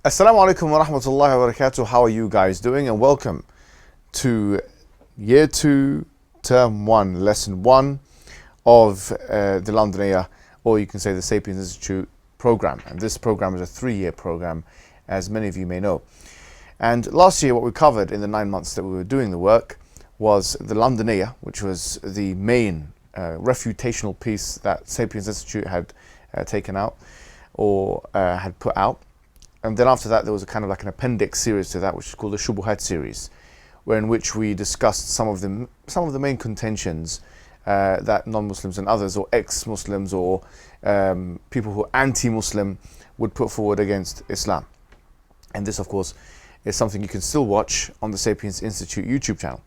Assalamu alaikum wa rahmatullahi wa barakatuh. How are you guys doing? And welcome to Year 2, Term 1, Lesson 1 of the Londoniyah, or you can say the Sapience Institute program. And this program is a 3-year program, as many of you may know. And last year, what we covered in the 9 months that we were doing the work was the Londoniyah, which was the main refutational piece that Sapience Institute had taken out or had put out. And then after that, there was a kind of like an appendix series to that, which is called the Shubuhat series, in which we discussed some of the main contentions that non-Muslims and others, or ex-Muslims, or people who are anti-Muslim would put forward against Islam. And this, of course, is something you can still watch on the Sapience Institute YouTube channel.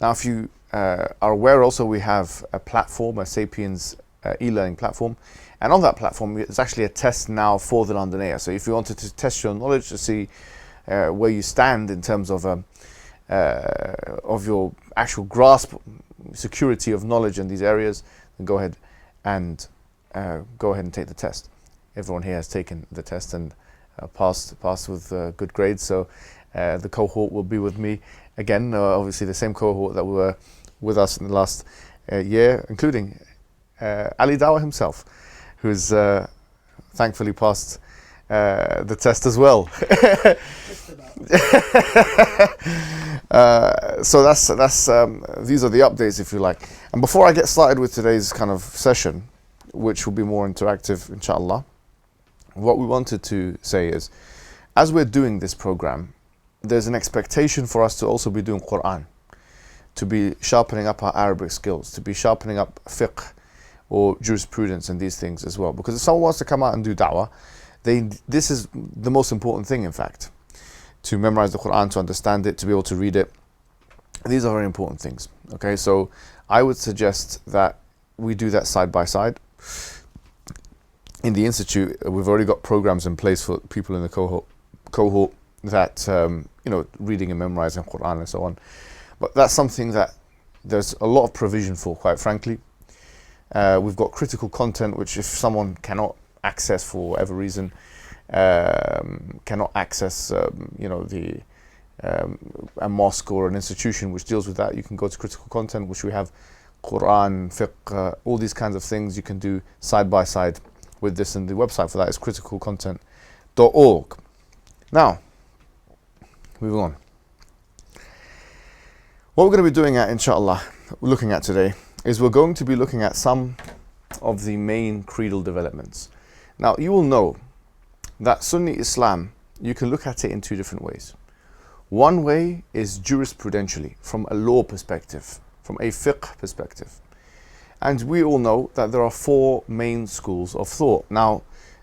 Now, if you are aware, also we have a platform, a Sapience e-learning platform, and on that platform there's actually a test now for the Londoniyah. So if you wanted to test your knowledge to see where you stand in terms of your actual grasp, security of knowledge in these areas, then go ahead and take the test. Everyone here has taken the test and passed with good grades. So the cohort will be with me again. Obviously, the same cohort that were with us in the last year, including Ali Dawah himself, who's thankfully passed the test as well. So that's these are the updates, if you like. And before I get started with today's kind of session, which will be more interactive, inshallah, what we wanted to say is, as we're doing this program, there's an expectation for us to also be doing Quran, to be sharpening up our Arabic skills, to be sharpening up fiqh or jurisprudence and these things as well. Because if someone wants to come out and do da'wah, this is the most important thing, in fact, to memorize the Quran, to understand it, to be able to read it. These are very important things. Okay, so I would suggest that we do that side by side. In the Institute, we've already got programs in place for people in the cohort that, reading and memorizing Quran and so on. But that's something that there's a lot of provision for, quite frankly. We've got critical content, which if someone cannot access for whatever reason, cannot access, a mosque or an institution which deals with that, you can go to critical content, which we have Quran, fiqh, all these kinds of things you can do side by side with this, and the website for that is criticalcontent.org. Now, moving on. What we're going to be doing inshallah, looking at today, is we're going to be looking at some of the main creedal developments. Now, you will know that Sunni Islam, you can look at it in two different ways. One way is jurisprudentially, from a law perspective, from a fiqh perspective. And we all know that there are 4 main schools of thought. Now,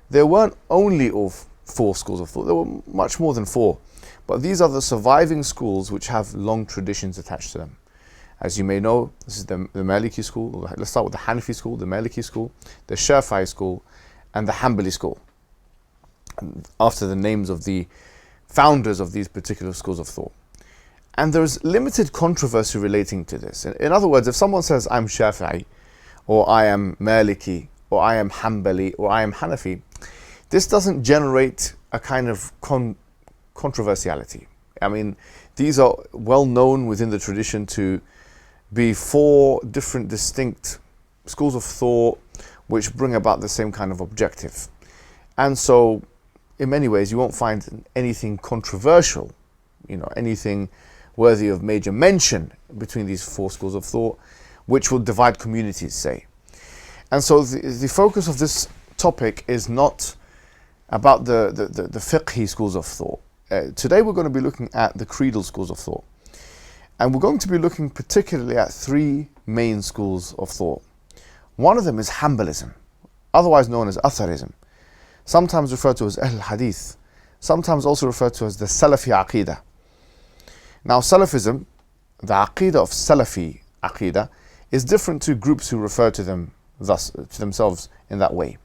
there weren't only 4 schools of thought, there were much more than 4. But these are the surviving schools which have long traditions attached to them. As you may know, this is the Maliki school. Let's start with the Hanafi school, the Maliki school, the Shafi'i school, and the Hanbali school, after the names of the founders of these particular schools of thought. And there's limited controversy relating to this. In other words, if someone says, I'm Shafi'i, or I am Maliki, or I am Hanbali, or I am Hanafi, this doesn't generate a kind of controversiality. I mean, these are well known within the tradition to be 4 different distinct schools of thought which bring about the same kind of objective. And so, in many ways, you won't find anything controversial, anything worthy of major mention between these 4 schools of thought, which will divide communities, say. And so the focus of this topic is not about the fiqhi schools of thought. Today we're going to be looking at the creedal schools of thought. And we're going to be looking particularly at 3 main schools of thought. One of them is Hanbalism, otherwise known as Atharism, sometimes referred to as Ahl Hadith, sometimes also referred to as the Salafi Aqeedah. Now, Salafism, the Aqeedah of Salafi Aqeedah, is different to groups who refer to themselves in that way.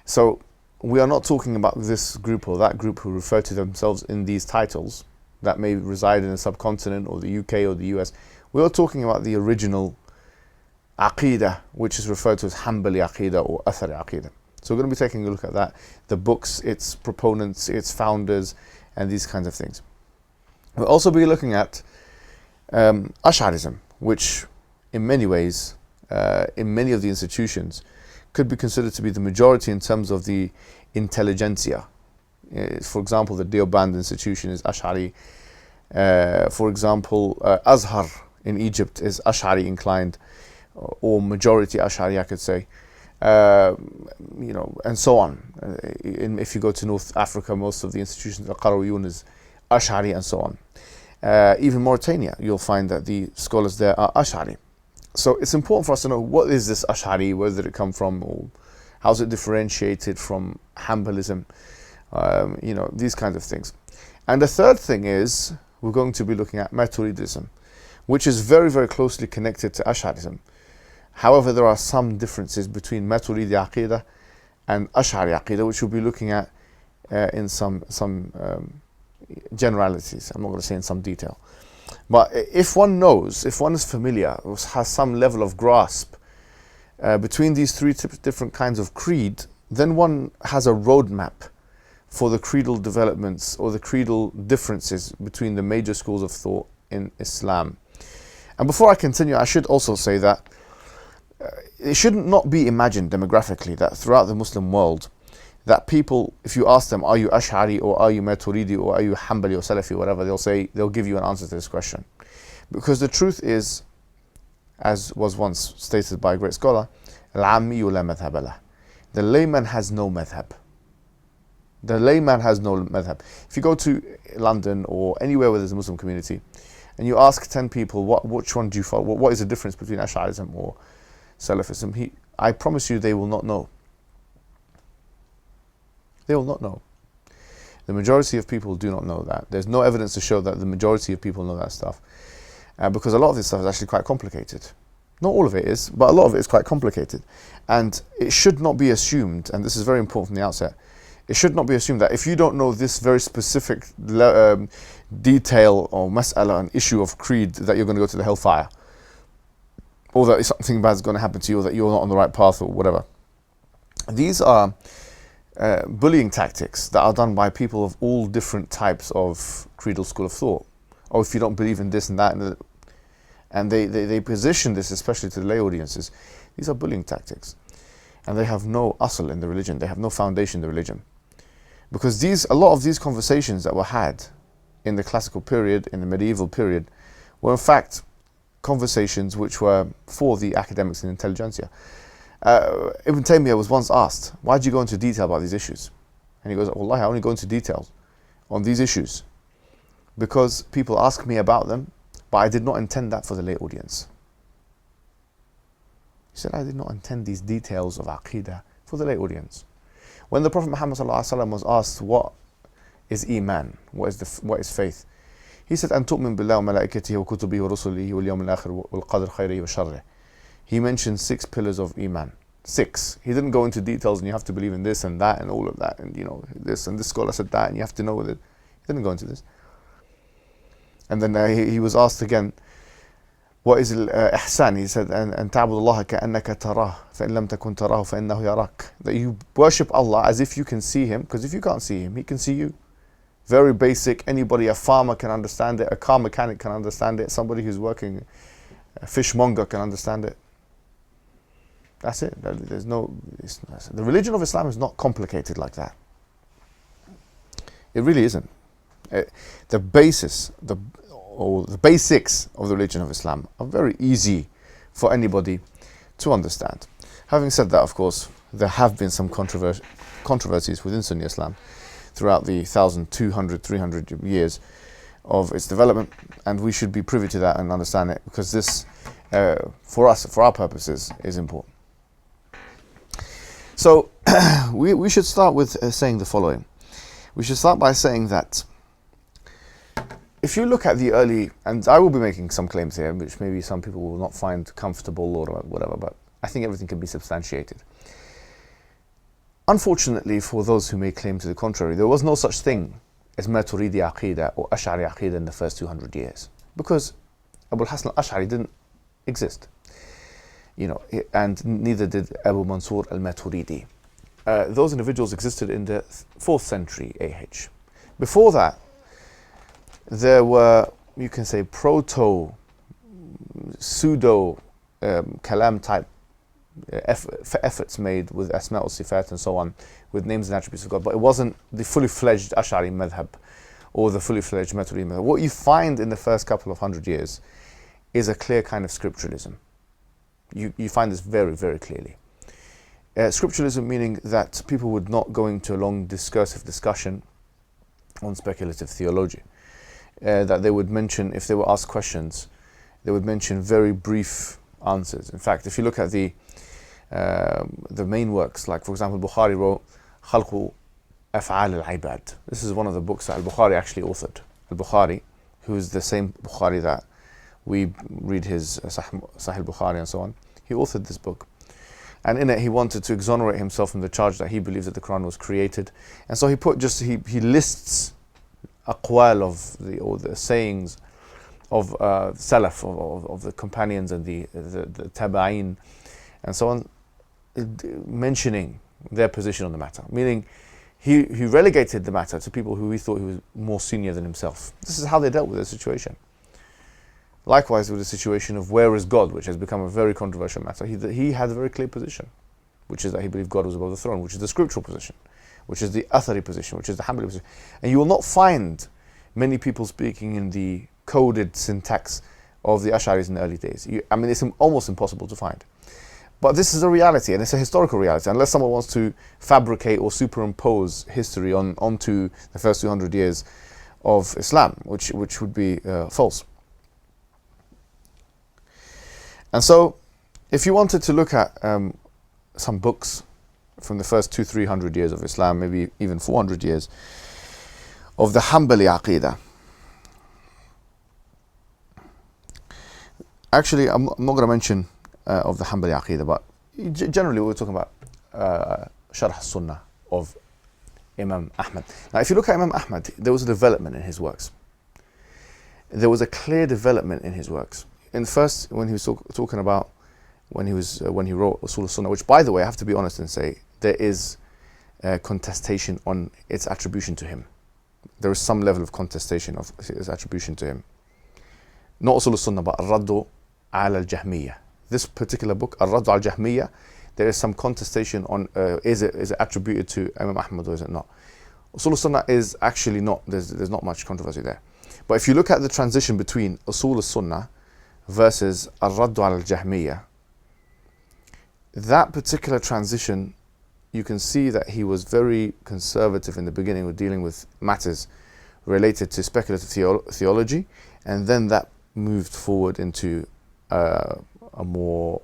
So, we are not talking about this group or that group who refer to themselves in these titles that may reside in the subcontinent or the UK or the US. We are talking about the original Aqeedah, which is referred to as Hanbali Aqeedah or Athari Aqeedah. So we're going to be taking a look at that, the books, its proponents, its founders, and these kinds of things. We'll also be looking at Asharism, which in many ways, in many of the institutions, could be considered to be the majority in terms of the intelligentsia. For example, the Deoband institution is Ash'ari. For example, Azhar in Egypt is Ash'ari inclined, or majority Ash'ari, I could say. And so on. If you go to North Africa, most of the institutions, Al-Qarawiyun is Ash'ari, and so on. Even Mauritania, you'll find that the scholars there are Ash'ari. So it's important for us to know, what is this Ash'ari, where did it come from, or how's it differentiated from Hanbalism, these kinds of things. And the third thing is, we're going to be looking at Maturidism, which is very, very closely connected to Asharism. However, there are some differences between Maturidite Aqeedah and Ash'ari Aqeedah, which we'll be looking at in some generalities. I'm not going to say in some detail. But if one knows, if one is familiar, or has some level of grasp between these three different kinds of creed, then one has a roadmap for the creedal developments or the creedal differences between the major schools of thought in Islam. And before I continue, I should also say that it should not be imagined demographically that throughout the Muslim world, that people, if you ask them, are you Ash'ari or are you Maturidi or are you Hanbali or Salafi or whatever, they'll give you an answer to this question. Because the truth is, as was once stated by a great scholar, Al-Ammiyu la madhhab lah. The layman has no madhhab. The layman has no madhhab. If you go to London or anywhere where there's a Muslim community, and you ask 10 people, which one do you follow? What is the difference between Ash'arism or Salafism? I promise you they will not know. They will not know. The majority of people do not know that. There's no evidence to show that the majority of people know that stuff. Because a lot of this stuff is actually quite complicated. Not all of it is, but a lot of it is quite complicated. And it should not be assumed, and this is very important from the outset, it should not be assumed that if you don't know this very specific detail or mas'ala, an issue of creed, that you're going to go to the hellfire. Or that something bad is going to happen to you, or that you're not on the right path, or whatever. These are bullying tactics that are done by people of all different types of creedal school of thought. Or if you don't believe in this and that, and they position this, especially to the lay audiences, these are bullying tactics. And they have no asl in the religion, they have no foundation in the religion. Because a lot of these conversations that were had in the classical period, in the medieval period, were in fact conversations which were for the academics and intelligentsia. Ibn Taymiyyah was once asked, why do you go into detail about these issues? And he goes, Wallahi, I only go into details on these issues because people ask me about them, but I did not intend that for the lay audience. He said, I did not intend these details of Aqeedah for the lay audience. When the Prophet Muhammad ﷺ was asked, what is Iman? What is faith? He said, أن تؤمن بالله وملائكته وكتبه ورسله واليوم الآخر والقدر خيره وشره. He mentioned 6 pillars of Iman. 6. He didn't go into details and you have to believe in this and that and all of that and this and this scholar said that and you have to know it. He didn't go into this. And then he was asked again, what is ihsan? He said, أن تعبد الله كأنك تراه فإن لم تكن تراه فإنه يراك. That you worship Allah as if you can see Him, because if you can't see Him, He can see you. Very basic. Anybody, a farmer can understand it, a car mechanic can understand it, somebody who's working, a fishmonger can understand it. That's it. There's no. The religion of Islam is not complicated like that. It really isn't. The basics of the religion of Islam are very easy for anybody to understand. Having said that, of course, there have been some controversies within Sunni Islam throughout the 1,200, 300 years of its development, and we should be privy to that and understand it, because this, for us, for our purposes, is important. So, we should start with saying the following. We should start by saying that if you look at the early, and I will be making some claims here, which maybe some people will not find comfortable or whatever, but I think everything can be substantiated. Unfortunately, for those who may claim to the contrary, there was no such thing as Maturidite Aqeedah or Ash'ari Aqeedah in the first 200 years, because Abu al-Hasan al-Ash'ari didn't exist, and neither did Abu Mansur al-Maturidi. those individuals existed in the 4th century AH. Before that, there were, you can say, pseudo kalam type efforts made with asma' al sifat and so on, with names and attributes of God, but it wasn't the fully fledged Ash'ari madhab or the fully fledged Maturidite madhab. What you find in the first couple of 100 years is a clear kind of scripturalism. You find this very, very clearly. Scripturalism meaning that people would not go into a long discursive discussion on speculative theology. That they would mention, if they were asked questions, they would mention very brief answers. In fact, if you look at the main works, like for example, Bukhari wrote Khalqu Af'al al-Ibad. This is one of the books that Al-Bukhari actually authored. Al-Bukhari, who is the same Bukhari that we read his Sahih al-Bukhari and so on, he authored this book. And in it he wanted to exonerate himself from the charge that he believes that the Quran was created. And so he lists aqwal of the sayings of salaf, of the companions and the tabi'een and so on, mentioning their position on the matter. Meaning he relegated the matter to people who he thought he was more senior than himself. This is how they dealt with the situation. Likewise with the situation of where is God, which has become a very controversial matter. He had a very clear position, which is that he believed God was above the throne, which is the scriptural position, which is the Athari position, which is the Hanbali position. And you will not find many people speaking in the coded syntax of the Asharis in the early days. It's almost impossible to find. But this is a reality, and it's a historical reality, unless someone wants to fabricate or superimpose history onto the first 200 years of Islam, which would be false. And so, if you wanted to look at some books from the first 200-300 years of Islam, maybe even 400 years, of the Hanbali Aqeedah. Actually, I'm not going to mention of the Hanbali Aqeedah, but generally we're talking about Sharh al-Sunnah of Imam Ahmad. Now, if you look at Imam Ahmad, there was a development in his works. There was a clear development in his works. In first, when he was talking about when he wrote Usul al-Sunnah, which, by the way, I have to be honest and say there is contestation on its attribution to him. There is some level of contestation of its attribution to him. Not Usul al-Sunnah, but Al-Raddu al-Jahmiyyah. This particular book, Al-Raddu al-Jahmiyyah, there is some contestation on is it attributed to Imam Ahmad or is it not. Usul al-Sunnah is actually not, there's not much controversy there. But if you look at the transition between Usul al-Sunnah versus Al-Raddu al-Jahmiyyah, that particular transition, you can see that he was very conservative in the beginning with dealing with matters related to speculative theology, and then that moved forward into a more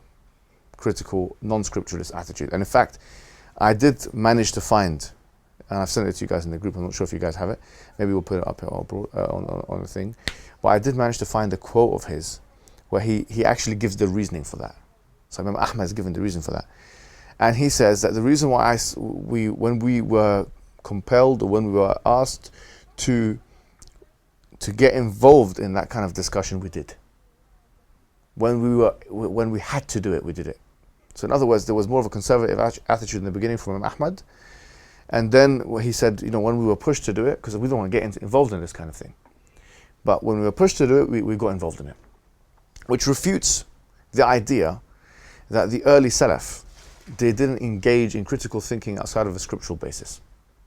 critical, non-scripturalist attitude. And in fact, I did manage to find, and I've sent it to you guys in the group, I'm not sure if you guys have it, maybe we'll put it up on the thing, but I did manage to find a quote of his where he actually gives the reasoning for that. So Imam Ahmad has given the reason for that. And he says that the reason why when we were compelled, or when we were asked to get involved in that kind of discussion, we did. When we had to do it, we did it. So in other words, there was more of a conservative attitude in the beginning from Imam Ahmad. And then he said, when we were pushed to do it, because we don't want to get involved in this kind of thing. But when we were pushed to do it, we got involved in it. Which refutes the idea that the early Salaf, they didn't engage in critical thinking outside of a scriptural basis.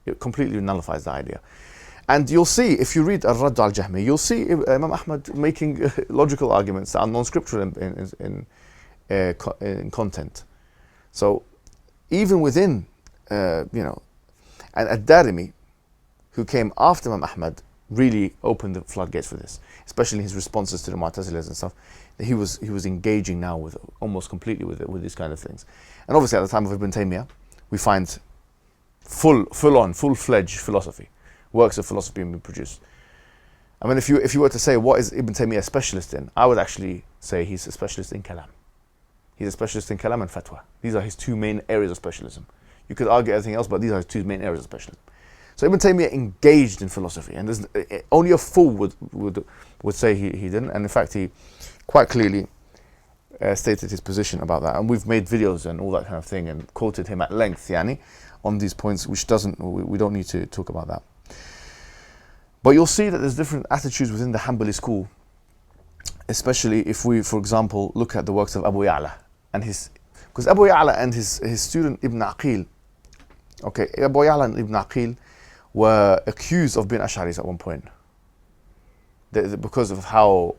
It completely nullifies the idea. And you'll see, if you read Al-Radd al-Jahmi, you'll see Imam Ahmad making logical arguments that are non-scriptural in content. So even within, and Ad-Darimi, who came after Imam Ahmad, really opened the floodgates for this, especially his responses to the Mu'tazilas and stuff. He was engaging now with almost completely with these kind of things. And obviously at the time of Ibn Taymiyyah, we find full-fledged philosophy, works of philosophy being produced. I mean, if you were to say what is Ibn Taymiyyah a specialist in, I would actually say he's a specialist in kalam. He's a specialist in kalam and fatwa. These are his two main areas of specialism. You could argue everything else, but these are his two main areas of specialism. So Ibn Taymiyyah engaged in philosophy, and only a fool would say he didn't. And in fact, he quite clearly stated his position about that, and we've made videos and all that kind of thing and quoted him at length, yani, on these points, which we don't need to talk about that. But you'll see that there's different attitudes within the Hanbali school, especially if we, for example, look at the works of Abu Ya'la and because Abu Ya'la and his student Ibn Aqil, okay, Abu Ya'la and Ibn Aqil were accused of being Asharis at one point, because of how,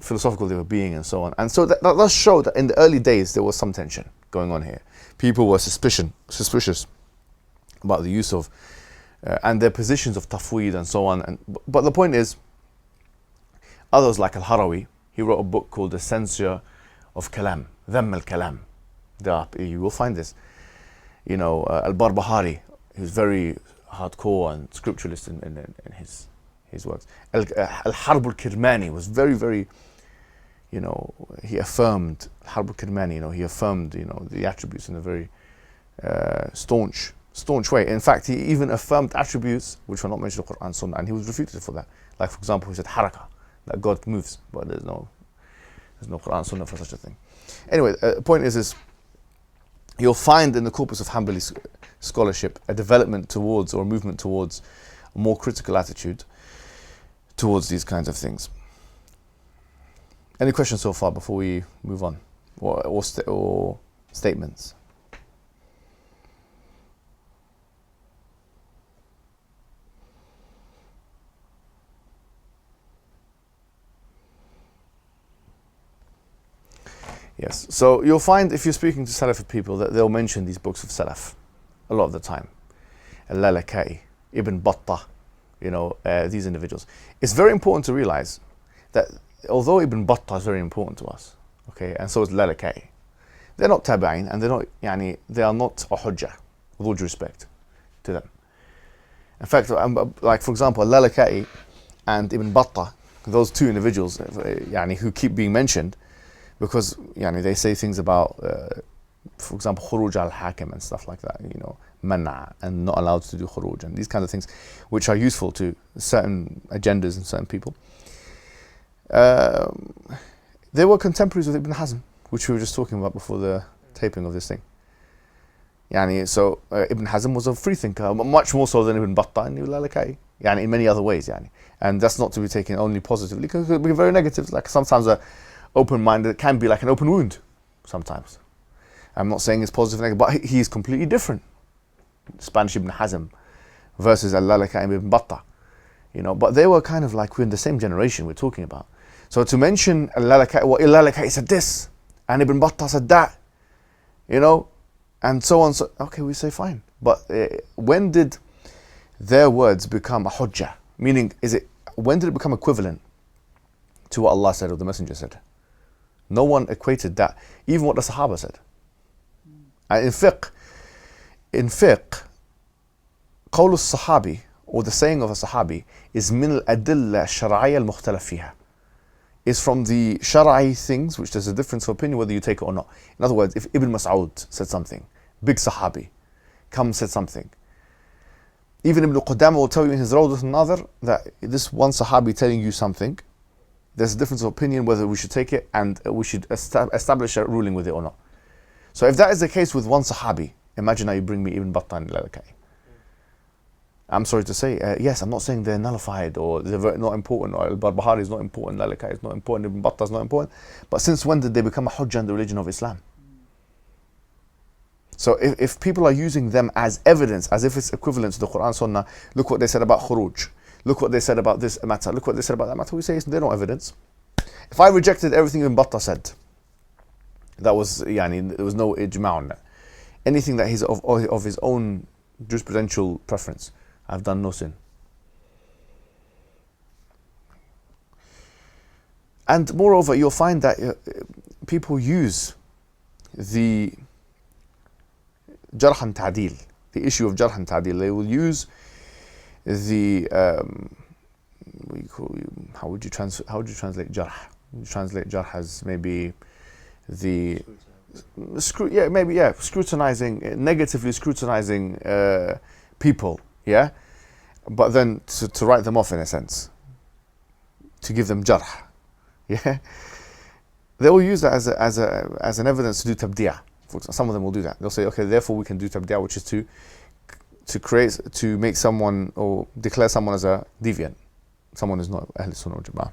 philosophical they were being and so on. And so that does show that in the early days there was some tension going on here. People were suspicious about the use of and their positions of tafweed and so on. But the point is, others like Al-Harawi, he wrote a book called The Censure of Kalam, Dhamm al-Kalam. You will find this. Al-Barbahari, who's very hardcore and scripturalist in his works. Al-Harb al-Kirmani was very, very, he affirmed, Al-Harb al-Kirmani, he affirmed, the attributes in a very staunch way. In fact, he even affirmed attributes which were not mentioned in the Quran and Sunnah, and he was refuted for that. Like, for example, he said haraka, that God moves, but there's no Quran and Sunnah for such a thing. Anyway, the point is you'll find in the corpus of Hanbali scholarship a development towards, or a movement towards, a more critical attitude towards these kinds of things. Any questions so far before we move on, or statements? Yes, so you'll find if you're speaking to Salafi people that they'll mention these books of Salaf a lot of the time. Al-Lalaka'i, Ibn Battah, these individuals. It's very important to realize that although Ibn Battah is very important to us, okay, and so is Lalaka'i, they're not tabi'in, and they are not a hujjah, with all due respect to them. In fact, like for example, Lalaka'i and Ibn Battah, those two individuals who keep being mentioned, because they say things about, for example, khuruj al-hakim and stuff like that, man'a, and not allowed to do khuruj, and these kinds of things, which are useful to certain agendas and certain people. They were contemporaries with Ibn Hazm, which we were just talking about before the taping of this thing. So Ibn Hazm was a free thinker, much more so than Ibn Battah and Lalaka'i, in many other ways, and that's not to be taken only positively, because it could be very negative. Like sometimes open-minded can be like an open wound sometimes. I'm not saying it's positive and negative, but he's completely different. Spanish Ibn Hazm versus Al-Lalaka'i and Ibn Battah. But they were kind of like, we're in the same generation we're talking about. So to mention Al-Lalaka'i, Al-Lalaka'i said this, and Ibn Battah said that, and so on. So, okay, we say fine. But when did their words become a hujjah? Meaning, when did it become equivalent to what Allah said or the Messenger said? No one equated that, even what the Sahaba said. And in fiqh, قول الصحابي, or the saying of a Sahabi, is من الأدلة الشرعية المختلف فيها. Is from the shara'i things, which there's a difference of opinion whether you take it or not. In other words, if Ibn Mas'ud said something, big Sahabi, said something, even Ibn Qudamah will tell you in his Rawdat al-Nadhr that this one Sahabi telling you something, there's a difference of opinion whether we should take it and we should establish a ruling with it or not. So if that is the case with one Sahabi, imagine how you bring me Ibn Battah and Lalaka'i. I'm sorry to say, yes, I'm not saying they're nullified or they're not important, or Al-Barbahari is not important, Lalaka'i is not important, Ibn Battah is not important. But since when did they become a hujjah in the religion of Islam? So if people are using them as evidence, as if it's equivalent to the Quran Sunnah, look what they said about khuruj, look what they said about this matter, look what they said about that matter, we say they're not evidence. If I rejected everything Ibn Battah said, that was, there was no ijma' on that. Anything that he's of his own jurisprudential preference, I've done no sin. And moreover, you'll find that people use the jarh and ta'dil, the issue of jarh and ta'dil. They will use the how would you translate jarh? You translate jarh as maybe the negatively scrutinizing people, but then to write them off in a sense, to give them jarh, they will use that as an evidence to do tabdi'ah. Some of them will do that. They'll say, okay, therefore we can do tabdi'ah, which is to make someone or declare someone as a deviant. Someone is not Ahl Sunnah wal Jama'ah.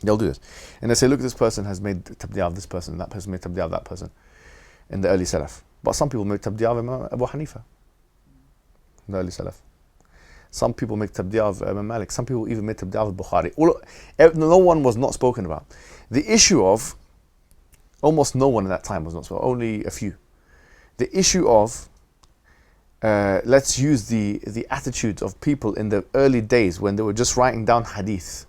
They'll do this. And they say, look, this person has made tabdi'ah of this person, that person made tabdi'ah of that person in the early salaf. But some people make tabdi'ah of Imam Abu Hanifa in the early salaf. Some people make tabdi'ah of Imam Malik. Some people even make tabdi'ah of Bukhari. No one was not spoken about. The issue of, almost no one at that time was not spoken, only a few. The issue of, let's use the attitude of people in the early days when they were just writing down hadith.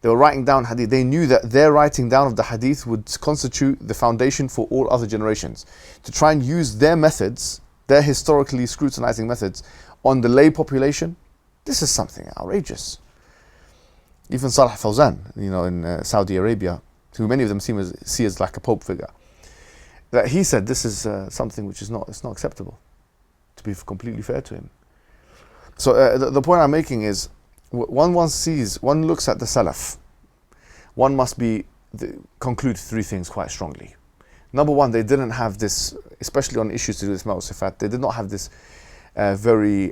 They were writing down hadith. They knew that their writing down of the hadith would constitute the foundation for all other generations. To try and use their methods, their historically scrutinizing methods, on the lay population, this is something outrageous. Even Salah Fawzan, in Saudi Arabia, who many of them see as like a pope figure, that he said this is something which is not acceptable, to be completely fair to him. So the point I'm making is, one looks at the Salaf, one must conclude three things quite strongly. Number one, they didn't have this, especially on issues to do with Ismail Sifat, they did not have this very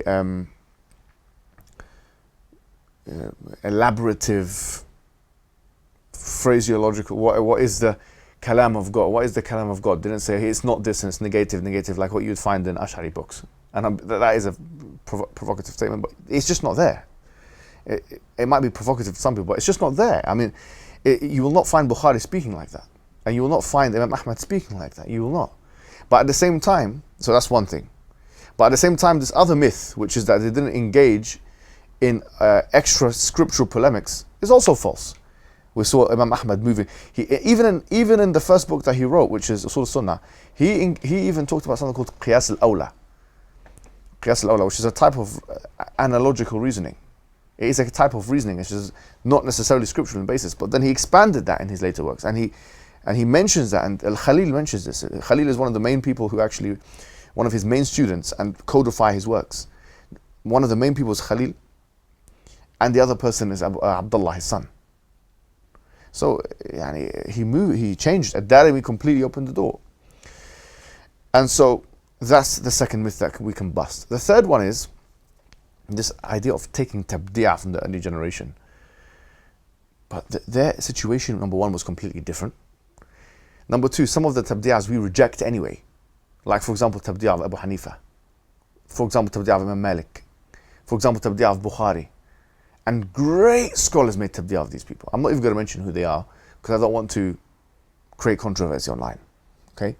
elaborative phraseological, what is the kalam of God? What is the kalam of God? Didn't say, hey, it's not this and it's negative, like what you'd find in Asharite books. And that is a provocative statement, but it's just not there. It might be provocative to some people, but it's just not there. I mean, you will not find Bukhari speaking like that. And you will not find Imam Ahmad speaking like that. You will not. But at the same time, so that's one thing. But at the same time, this other myth, which is that they didn't engage in extra scriptural polemics, is also false. We saw Imam Ahmad moving. Even in the first book that he wrote, which is Usul Sunnah, he even talked about something called Qiyas al-Awla. Qiyas al-Awla, which is a type of analogical reasoning. It is a type of reasoning, which is not necessarily scriptural in basis. But then he expanded that in his later works, and he mentions that, and Al-Khalil mentions this. Khalil is one of the main people who actually, one of his main students, and codify his works. One of the main people is Khalil, and the other person is Abdullah, his son. So he changed. Ad-Darimi completely opened the door. And so that's the second myth that we can bust. The third one is this idea of taking tabdi'ah from the early generation. But their situation, number one, was completely different. Number two, some of the tabdi'ahs we reject anyway. Like, for example, tabdi'ah of Abu Hanifa. For example, tabdi'ah of Imam Malik. For example, tabdi'ah of Bukhari. And great scholars made tabdi'ah of these people. I'm not even going to mention who they are, because I don't want to create controversy online. Okay?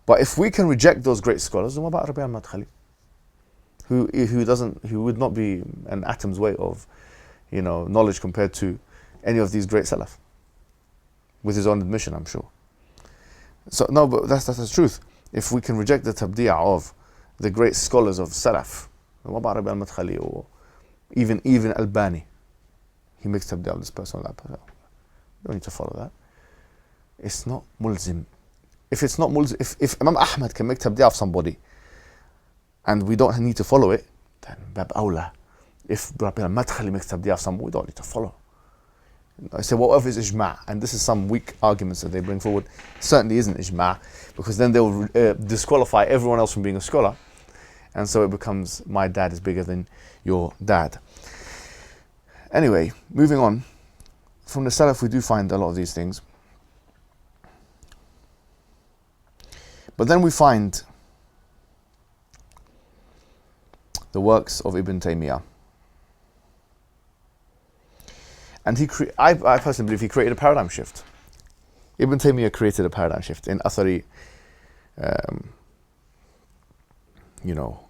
But if we can reject those great scholars, then what about Rabi' al-Madkhali? Who would not be an atom's weight of knowledge compared to any of these great salaf, with his own admission, I'm sure. So no, but that's the truth. If we can reject the tabdi'ah of the great scholars of salaf, what about Rabi' al-Madkhali or even Albani? He makes tabdi'ah of this person or that person. You don't need to follow that. It's not mulzim. If it's not mulzim, if Imam Ahmad can make tabdi'ah of somebody, and we don't need to follow it, then bab awla. If Rabi' al-Madkhali makes tabdi'ah of someone, we don't need to follow. I say, what if it's ijma'? And this is some weak arguments that they bring forward. It certainly isn't ijma', because then they'll disqualify everyone else from being a scholar. And so it becomes, my dad is bigger than your dad. Anyway, moving on. From the Salaf, we do find a lot of these things. But then we find the works of Ibn Taymiyyah. And I personally believe he created a paradigm shift. Ibn Taymiyyah created a paradigm shift in Athari,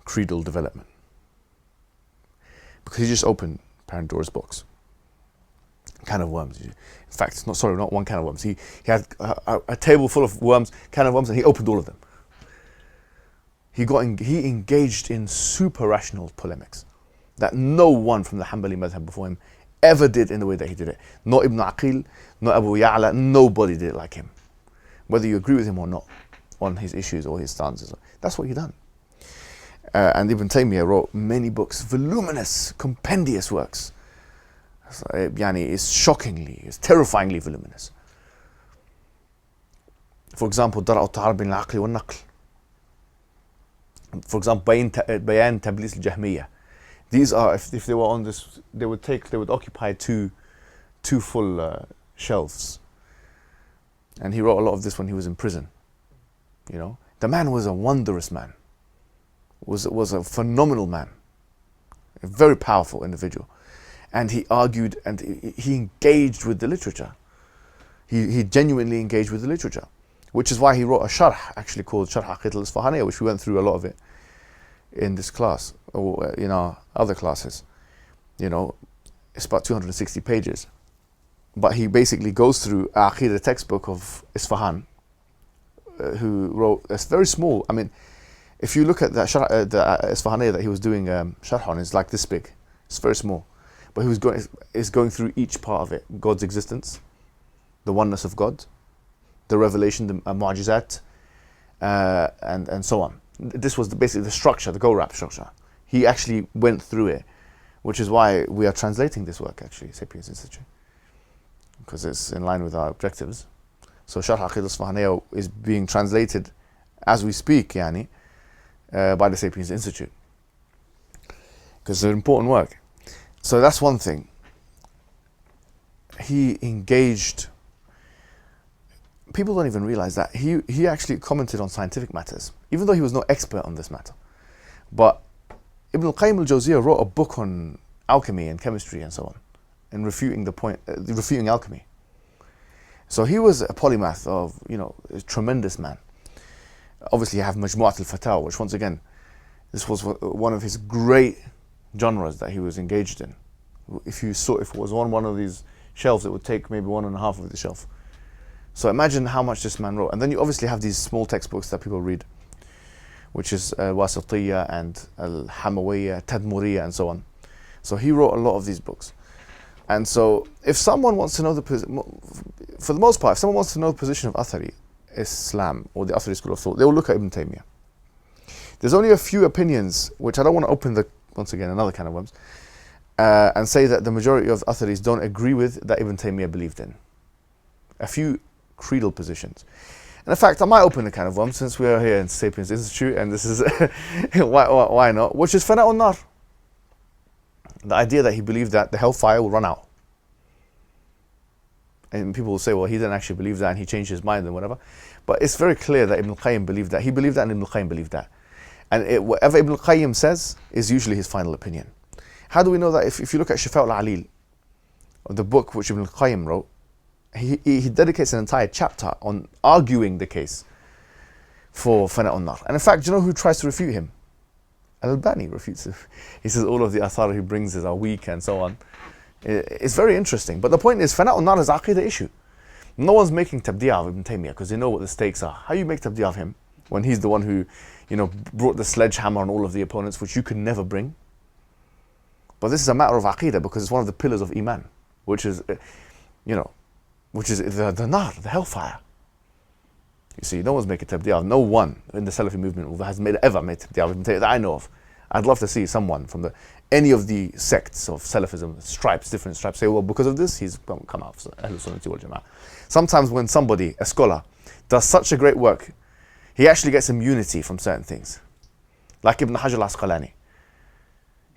creedal development. Because he just opened Pandora's box. Can of worms. In fact, not one can of worms. He had a table full of worms, can of worms, and he opened all of them. He engaged in super rational polemics that no one from the Hanbali madhab before him ever did in the way that he did it. Not Ibn Aqil, not Abu Ya'la, nobody did it like him. Whether you agree with him or not on his issues or his stances. That's what he done. And Ibn Taymiyyah wrote many books, voluminous, compendious works. It's terrifyingly voluminous. For example, Dar' al-Ta'arud bin al-Aqli wal-Naql. For example, Bayan Tablis al-Jahmiyyah. These are, if they were on this, they would occupy two full shelves. And he wrote a lot of this when he was in prison. You know, the man was a wondrous man. Was a phenomenal man, a very powerful individual, and he argued and he engaged with the literature. He genuinely engaged with the literature, which is why he wrote a sharh actually called Sharh Aqeedah al-Isfahaniyya, which we went through a lot of it in this class or in our other classes. You know, it's about 260 pages, but he basically goes through Aqeedah textbook of Isfahan, who wrote, it's very small. I mean, if you look at the Isfahaniyya that he was doing sharh on, it's like this big. It's very small, but he was going through each part of it: God's existence, the oneness of God, the revelation, the mu'jizat, and so on. This was basically the structure, the go-rap structure. He actually went through it, which is why we are translating this work actually, Sapience Institute, because it's in line with our objectives. So Sharh Aqeedah al-Isfahaniyya is being translated as we speak, by the Sapience Institute, because it's an important work. So that's one thing. He engaged. People don't even realize that he actually commented on scientific matters, even though he was no expert on this matter. But Ibn al-Qayyim al-Jawziyah wrote a book on alchemy and chemistry and so on, and refuting alchemy. So he was a polymath of, a tremendous man. Obviously, you have Majmu'at al-Fatawa, which once again, this was one of his great genres that he was engaged in. If it was on one of these shelves, it would take maybe 1.5 of the shelf. So imagine how much this man wrote. And then you obviously have these small textbooks that people read, which is Wasatiyya and Al-Hamawiyya, Tadmuriyya, and so on. So he wrote a lot of these books. And so if someone wants to know for the most part, if someone wants to know the position of Athari Islam or the Athari school of thought, they will look at Ibn Taymiyyah. There's only a few opinions, which I don't want to open once again, another can of worms, and say that the majority of Atharis don't agree with that Ibn Taymiyyah believed in. A few creedal positions. And in fact, I might open a can of worms since we are here in Sapience Institute, and this is, why not? Which is Fana'un Nar. The idea that he believed that the hellfire will run out. And people will say, well, he didn't actually believe that and he changed his mind and whatever. But it's very clear that Ibn al-Qayyim believed that. He believed that and Ibn al-Qayyim believed that. And whatever Ibn al-Qayyim says is usually his final opinion. How do we know that? If you look at Shifa al-Alil, the book which Ibn al-Qayyim wrote, he dedicates an entire chapter on arguing the case for Fana'un Nar. And in fact, do you know who tries to refute him? Al-Albani refutes him. He says all of the athar he brings are weak and so on. It's very interesting. But the point is, Fana'un Nar is an Aqeedah issue. No one's making tabdi'ah of Ibn Taymiyyah because they know what the stakes are. How you make tabdi'ah of him when he's the one who, brought the sledgehammer on all of the opponents, which you could never bring? But this is a matter of Aqeedah because it's one of the pillars of Iman, which is, which is the nar, the hellfire. You see, no one's making tabdi'ah. No one in the Salafi movement has ever made tabdi'ah of Ibn Taymiyyah that I know of. I'd love to see someone from any of the sects of Salafism, different stripes, say, well, because of this, he's come out of Ahlul Sunnah wal Jama'ah. Sometimes when somebody, a scholar, does such a great work, he actually gets immunity from certain things. Like Ibn Hajar al-Asqalani.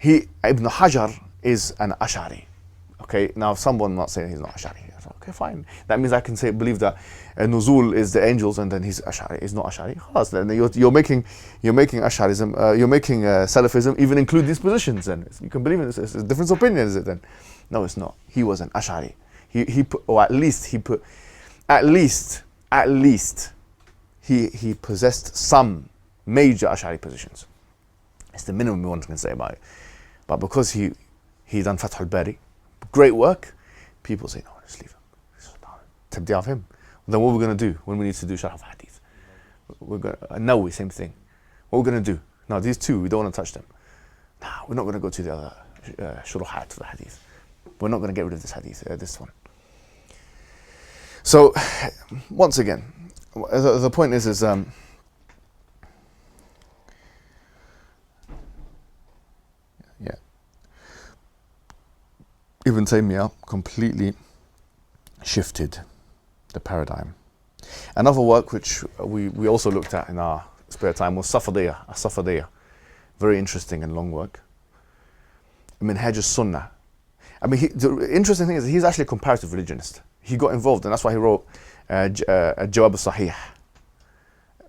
Ibn Hajar is an Ashari. Okay, now someone not saying he's not Ashari. Okay, fine. That means I can believe that Nuzul is the angels and then he's Ashari. He's not Ashari. Then you're making Asharism, you're making Salafism even include these positions. Then you can believe in this. It's a different opinion, is it then? No, it's not. He was an Ashari. He possessed some major Ash'ari positions. It's the minimum one can say about it. But because he done Fath al-Bari, great work, people say, no, just leave him. Tabdi'ah of him. Then what are we going to do when we need to do Sharh of Hadith? No, same thing. What are we going to do? No, these two, we don't want to touch them. No, we're not going to go to the other Shuruhat of the Hadith. We're not going to get rid of this Hadith, this one. So, once again, the point is Ibn Taymiyyah completely shifted the paradigm. Another work which we also looked at in our spare time was Safadiyah. Very interesting and long work. Minhaj al-Sunnah. I mean, the interesting thing is he's actually a comparative religionist. He got involved, and that's why he wrote Jawab al-Sahih,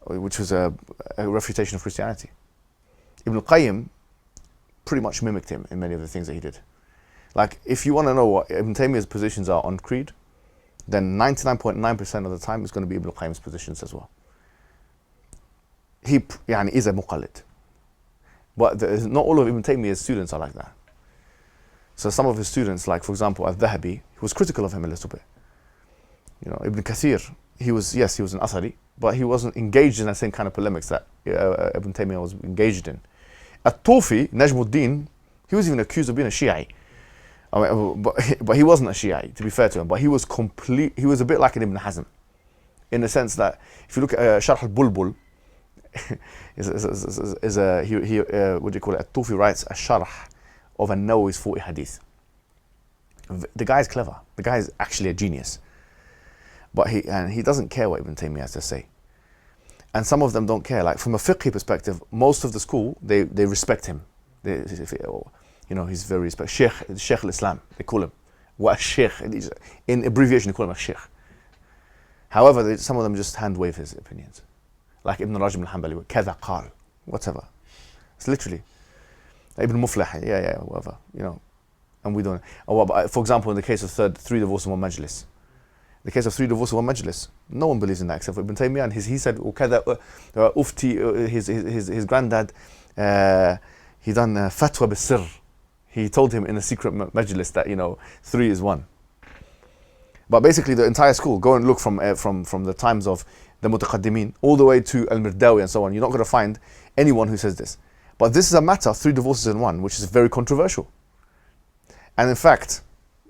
which was a refutation of Christianity. Ibn al-Qayyim pretty much mimicked him in many of the things that he did. Like, if you want to know what Ibn Taymiyyah's positions are on creed, then 99.9% of the time it's going to be Ibn al-Qayyim's positions as well. He is a muqallid. But not all of Ibn Taymiyyah's students are like that. So some of his students, like for example al-Dhahabi, he was critical of him a little bit. You know, Ibn Kathir, he was an Asari, but he wasn't engaged in the same kind of polemics that Ibn Taymiyyah was engaged in. At-Tufi, Najmuddin, he was even accused of being a Shi'i. I mean, but he wasn't a Shi'i, to be fair to him. But he was he was a bit like an Ibn Hazm, in the sense that if you look at Sharh al-Bulbul, what do you call it? At-Tufi writes a Sharh of an-Nawawi's 40 hadith. The guy is clever. The guy is actually a genius. But he doesn't care what Ibn Taymiyyah has to say. And some of them don't care. Like from a fiqh perspective, most of the school, they respect him. You know, he's very respected. Sheikh al-Islam, they call him. What a sheikh. In abbreviation, they call him a sheikh. However, some of them just hand wave his opinions. Like Ibn Rajab al-Hanbali, كذا قال, whatever. It's literally. Ibn Muflih, whatever, you know. And we don't. For example, in the case of three divorces in one majlis. The case of three divorces in one majlis, no one believes in that except for Ibn Taymiyyah. And he said, وكذا ufti, his granddad, he done fatwa bis-sirr. He told him in a secret majlis that, you know, 3 is 1. But basically the entire school, go and look from the times of the Mutaqaddimin all the way to Al-Mirdawi and so on. You're not going to find anyone who says this. But this is a matter, 3 divorces in 1, which is very controversial. And in fact,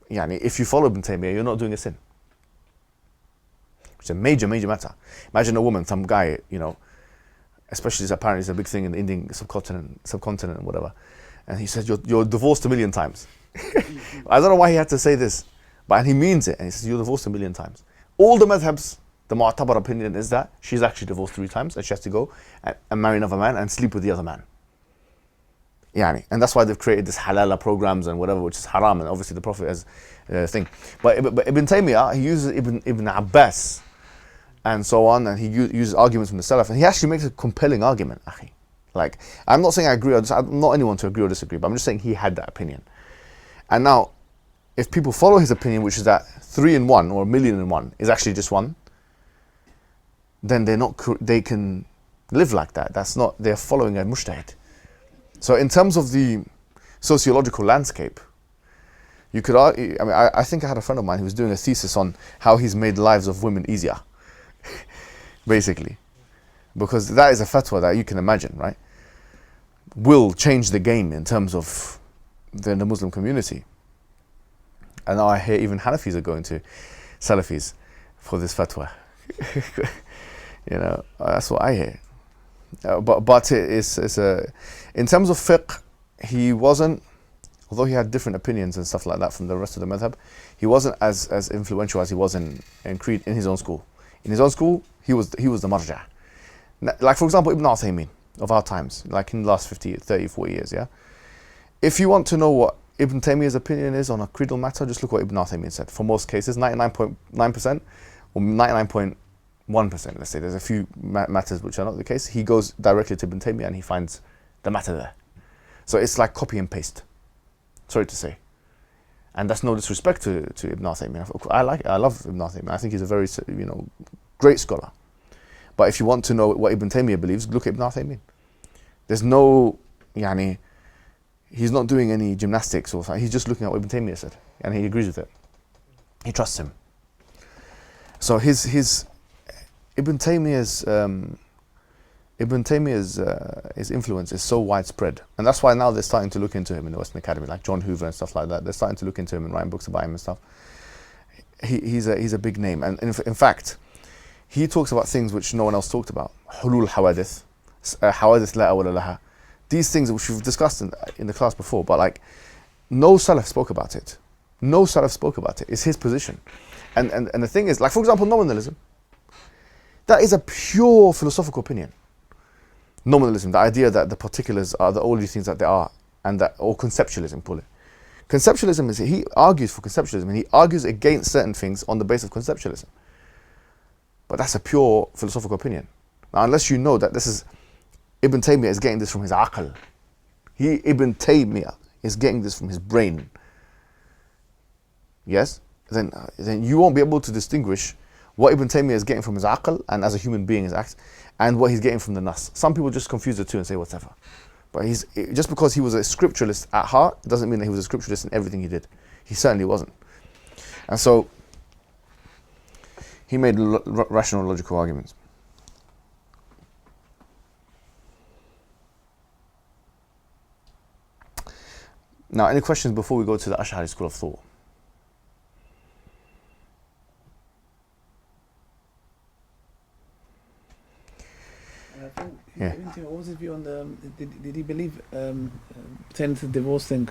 if you follow Ibn Taymiyyah, you're not doing a sin. It's a major, major matter. Imagine a woman, some guy, you know, especially apparently it's a big thing in the Indian subcontinent and whatever. And he said, you're divorced 1,000,000 times. I don't know why he had to say this, but he means it. And he says, you're divorced 1,000,000 times. All the madhabs, the mu'tabar opinion is that she's actually divorced 3 times and she has to go and marry another man and sleep with the other man. And that's why they've created this halala programs and whatever, which is haram, and obviously the Prophet has a thing. But Ibn Taymiyyah, he uses Ibn Abbas and so on, and he uses arguments from the salaf, and he actually makes a compelling argument, akhi. Like, I'm not saying I agree, I'm not anyone to agree or disagree, but I'm just saying he had that opinion. And now, if people follow his opinion, which is that 3 in 1 or 1,000,000 in 1 is actually just 1, then they can live like that. They're following a mujtahid. So in terms of the sociological landscape, you could argue, I think I had a friend of mine who was doing a thesis on how he's made lives of women easier, basically. Because that is a fatwa that you can imagine, right? Will change the game in terms of the Muslim community. And now I hear even Hanafis are going to Salafis for this fatwa. You know, that's what I hear. But it's in terms of fiqh, he wasn't, although he had different opinions and stuff like that from the rest of the madhab, he wasn't as influential as he was in creed in his own school. In his own school, he was the marja'. Like for example, Ibn Uthaymeen of our times, like in the last 50, 30, 40 years, yeah? If you want to know what Ibn Taymiyyah's opinion is on a creedal matter, just look what Ibn Uthaymeen said. For most cases, 99.9% or 99.1%, let's say, there's a few matters which are not the case, he goes directly to Ibn Taymiyyah and he finds the matter there. So it's like copy and paste, sorry to say. And that's no disrespect to Ibn Uthaymeen. I love Ibn Uthaymeen. I think he's a very, great scholar. But if you want to know what Ibn Taymiyyah believes, look at Ibn Uthaymeen. There's no, he's not doing any gymnastics or something. He's just looking at what Ibn Taymiyyah said, and he agrees with it. He trusts him. So his Ibn Taymiyyah's his influence is so widespread, and that's why now they're starting to look into him in the Western Academy, like John Hoover and stuff like that. They're starting to look into him and writing books about him and stuff. He's a big name, and in fact, he talks about things which no one else talked about. Hulul hawadith, hawadith la awwala laha. These things which we've discussed in the class before, but like no salaf spoke about it. No salaf spoke about it. It's his position, and the thing is, like for example, nominalism. That is a pure philosophical opinion. Nominalism, the idea that the particulars are the only things that they are, and that, or conceptualism, pull it. Conceptualism is, he argues for conceptualism, and he argues against certain things on the basis of conceptualism. But that's a pure philosophical opinion. Now, unless you know that this is, Ibn Taymiyyah is getting this from his aql. Ibn Taymiyyah is getting this from his brain. Yes? Then you won't be able to distinguish what Ibn Taymiyyah is getting from his aql and as a human being his acts, and what he's getting from the nas. Some people just confuse the two and say whatever. But just because he was a scripturalist at heart doesn't mean that he was a scripturalist in everything he did. He certainly wasn't. And so he made rational, logical arguments. Now, any questions before we go to the Ash'ari school of thought? I think, what was his view on the, did he believe, pertaining to the divorce thing,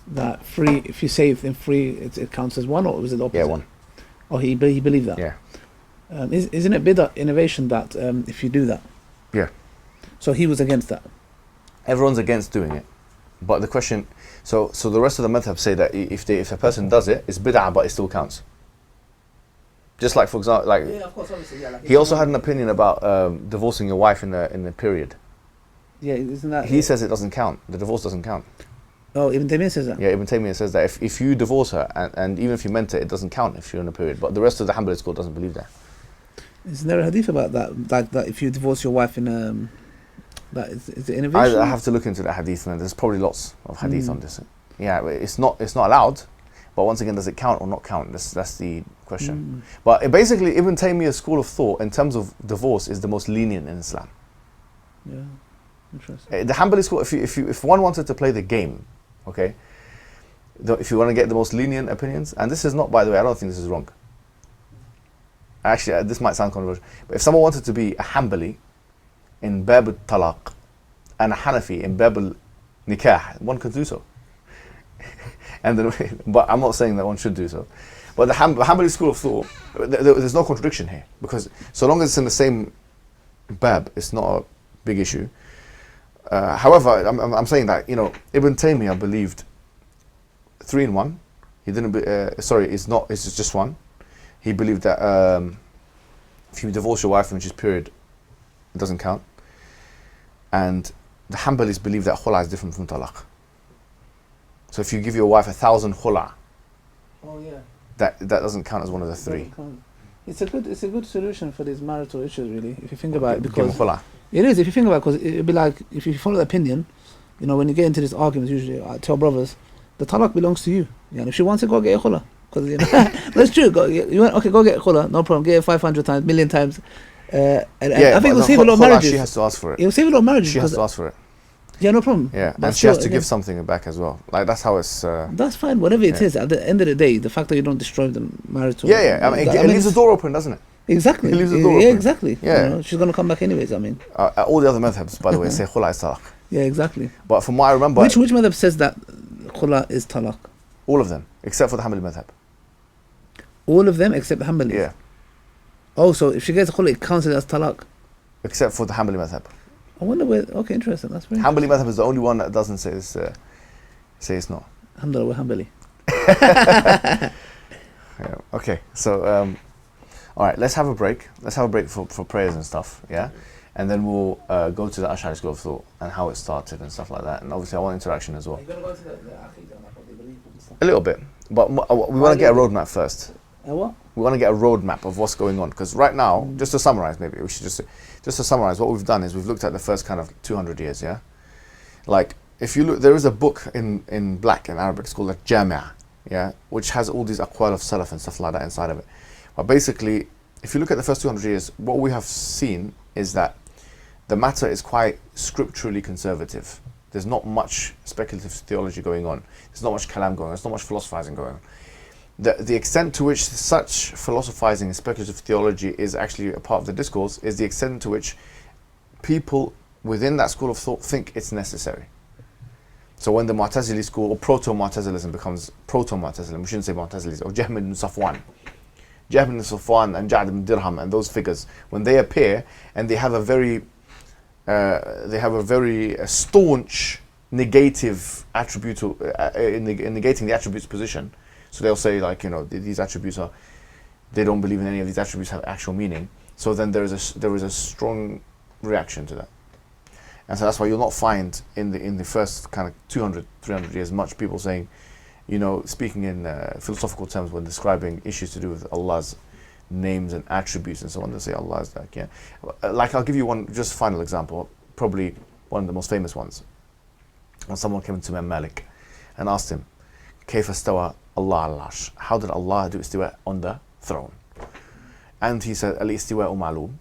that free, if you say then free, it counts as one, or was it the opposite? Yeah, one. Oh, he believed that? Yeah. Isn't it bid'ah innovation that if you do that? Yeah. So he was against that? Everyone's against doing it. But the question, so the rest of the madhab say that if a person does it, it's bid'ah, but it still counts. Just like, for example, like, yeah, of course, obviously, yeah, like he also had an opinion about divorcing your wife in the period. Yeah, isn't that? He says it doesn't count. The divorce doesn't count. Oh, Ibn Taymiyyah says that? Yeah, Ibn Taymiyyah says that if you divorce her, and even if you meant it doesn't count if you're in a period. But the rest of the Hanbali school doesn't believe that. Isn't there a hadith about that? Like that if you divorce your wife in that is it innovation? I have to look into that hadith, and there's probably lots of hadith on this. Yeah, it's not allowed. But once again, does it count or not count? That's the question. But basically, Ibn Taymiyyah's school of thought in terms of divorce is the most lenient in Islam. Yeah, interesting. The Hanbali school, if one wanted to play the game, okay, if you want to get the most lenient opinions, and this is not, by the way, I don't think this is wrong. Actually, this might sound controversial, but if someone wanted to be a Hanbali in Bab al-Talaq and a Hanafi in Bab al-Nikah, one could do so. And then, but I'm not saying that one should do so. But the Hanbali school of thought, there's no contradiction here, because so long as it's in the same bab, it's not a big issue. However, I'm saying that, Ibn Taymiyyah believed 3 in 1. He didn't. It's just one. He believed that if you divorce your wife when she's period, it doesn't count. And the Hanbalis believe that khula is different from talaq. So if you give your wife 1,000 khula, oh yeah, that doesn't count as one of the 3. It's a good solution for these marital issues, really, if you think about it. Because khula. It is, if you think about it, because it'd be like, if you follow the opinion, when you get into these arguments, usually I tell brothers, the talaq belongs to you. If she wants it, go get a khula. Because that's true. Go get khula, no problem. Get it 500 times, million times. And I think it will save a lot of marriages. She has to ask for it. It will save a lot of marriages. She has to ask for it. Yeah, no problem. Yeah, but and she has to give something back as well. Like, that's how it's... that's fine, whatever it is. At the end of the day, the fact that you don't destroy the marital... Yeah. It leaves the door open, doesn't it? Exactly. It leaves the door open. Yeah, exactly. Yeah. She's going to come back anyways, I mean. All the other madhabs, by the way, say khula is talaq. Yeah, exactly. But from what I remember... Which madhab says that khula is talaq? All of them, except for the Hanbali madhab. All of them except the Hanbali? Yeah. Oh, so if she gets khula, it counts it as talaq? Except for the Hanbali madhab. I wonder where... Okay, interesting. That's very Hanbali madhab is the only one that doesn't say it's not. Alhamdulillah, we're Hanbali. Yeah, okay, so... all right, let's have a break. Let's have a break for prayers and stuff, yeah? And then we'll go to the Ash'ari school of thought and how it started and stuff like that. And obviously I want interaction as well. Are you going to go to the Aqeedah, like what they believe and stuff? A little bit, but we want to get a roadmap first. What? We want to get a roadmap of what's going on, because right now, just to summarize, maybe we should just to summarize, what we've done is we've looked at the first kind of 200 years, yeah? Like, if you look, there is a book in black, in Arabic, it's called a Jami'ah, yeah? Which has all these aqwal of salaf and stuff like that inside of it. But basically, if you look at the first 200 years, what we have seen is that the matter is quite scripturally conservative. There's not much speculative theology going on. There's not much kalam going on. There's not much philosophizing going on. The extent to which such philosophizing and speculative theology is actually a part of the discourse is the extent to which people within that school of thought think it's necessary. So when the Mu'tazili school, or proto-Mu'tazilism becomes proto-Mu'tazilism, we shouldn't say Mu'tazilism, or Jahm ibn Safwan, Jahm ibn Safwan and Ja'd ibn Dirham and those figures, when they appear and they have a very staunch negative attribute, negating the attributes position. So they'll say like, these attributes are, they don't believe in any of these attributes have actual meaning. So then there is a strong reaction to that. And so that's why you'll not find in the first kind of 200, 300 years much people saying, speaking in philosophical terms when describing issues to do with Allah's names and attributes and so on. They say Allah is like, yeah. Like I'll give you one just final example, probably one of the most famous ones. When someone came to Imam Malik and asked him, كيف استوى Allah al-Arsh? How did Allah do istiwa on the throne? And he said, al-istiwa ma'lum.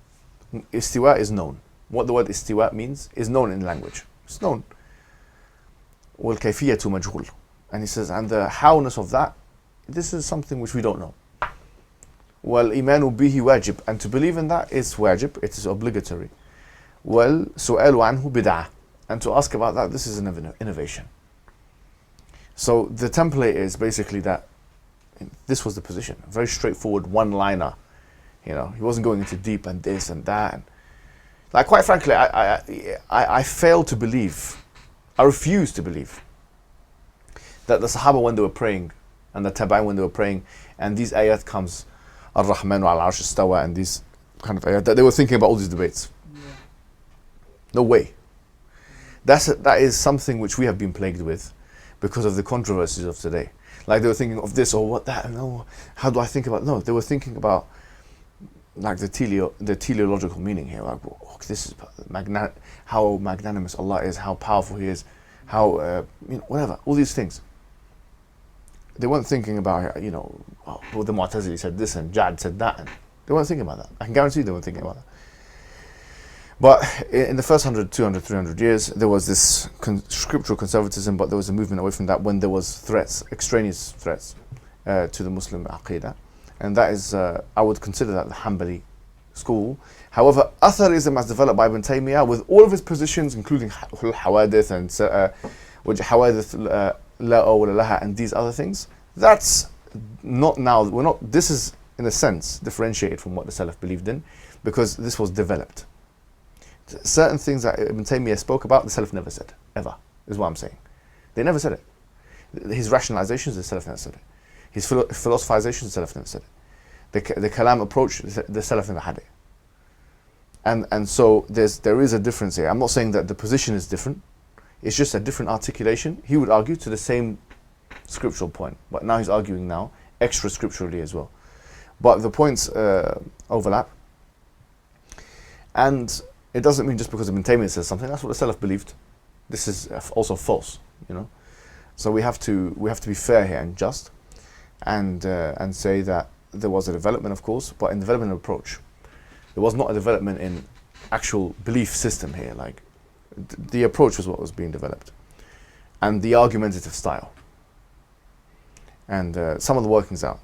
Istiwa is known. What the word istiwa means is known in language. It's known. وَالْكَيْفِيَّةُ مَجْهُولٌ. And he says, and the howness of that, this is something which we don't know. وَالْإِيمَانُ بِهِ wajib. And to believe in that is wajib, it is obligatory. وَالْسُؤَالُ عَنْهُ bid'ah. And to ask about that, this is an innovation. So the template is basically that this was the position. A very straightforward one-liner. He wasn't going into deep and this and that. And like, quite frankly, I fail to believe, I refuse to believe that the Sahaba when they were praying and the Tabi'in when they were praying and these ayat comes Ar-Rahman al-Arsh istawa and these kind of ayat, that they were thinking about all these debates. Yeah. No way. That is something which we have been plagued with because of the controversies of today. Like they were thinking of this or what that, no, how do I think about, no, they were thinking about like the teleological meaning here, like this is how magnanimous Allah is, how powerful He is, how whatever, all these things. They weren't thinking about the Mu'tazili said this and Ja'd said that, and they weren't thinking about that. I can guarantee they weren't thinking about that. But in the first 100, 200, 300 years, there was this scriptural conservatism, but there was a movement away from that when there was threats, extraneous threats to the Muslim Aqeedah. And that is, I would consider that the Hanbali school. However, Atharism as developed by Ibn Taymiyyah, with all of his positions, including Hawadith and Hawadith La Awla Laha and these other things, that's not now, this is in a sense differentiated from what the Salaf believed in, because this was developed. Certain things that Ibn Taymiyyah spoke about, the Salaf never said, ever, is what I'm saying. They never said it. His rationalizations, the Salaf never said it. His philosophizations, the Salaf never said it. The Kalam approach, the Salaf never had it. And so there is a difference here. I'm not saying that the position is different. It's just a different articulation. He would argue to the same scriptural point, but now he's arguing now extra scripturally as well. But the points overlap. And it doesn't mean just because Ibn Taymiyyah says something, that's what the Salaf believed. This is also false, So we have to be fair here and just, and say that there was a development, of course, but in development of approach. There was not a development in actual belief system here. Like the approach was what was being developed, and the argumentative style, and some of the workings out.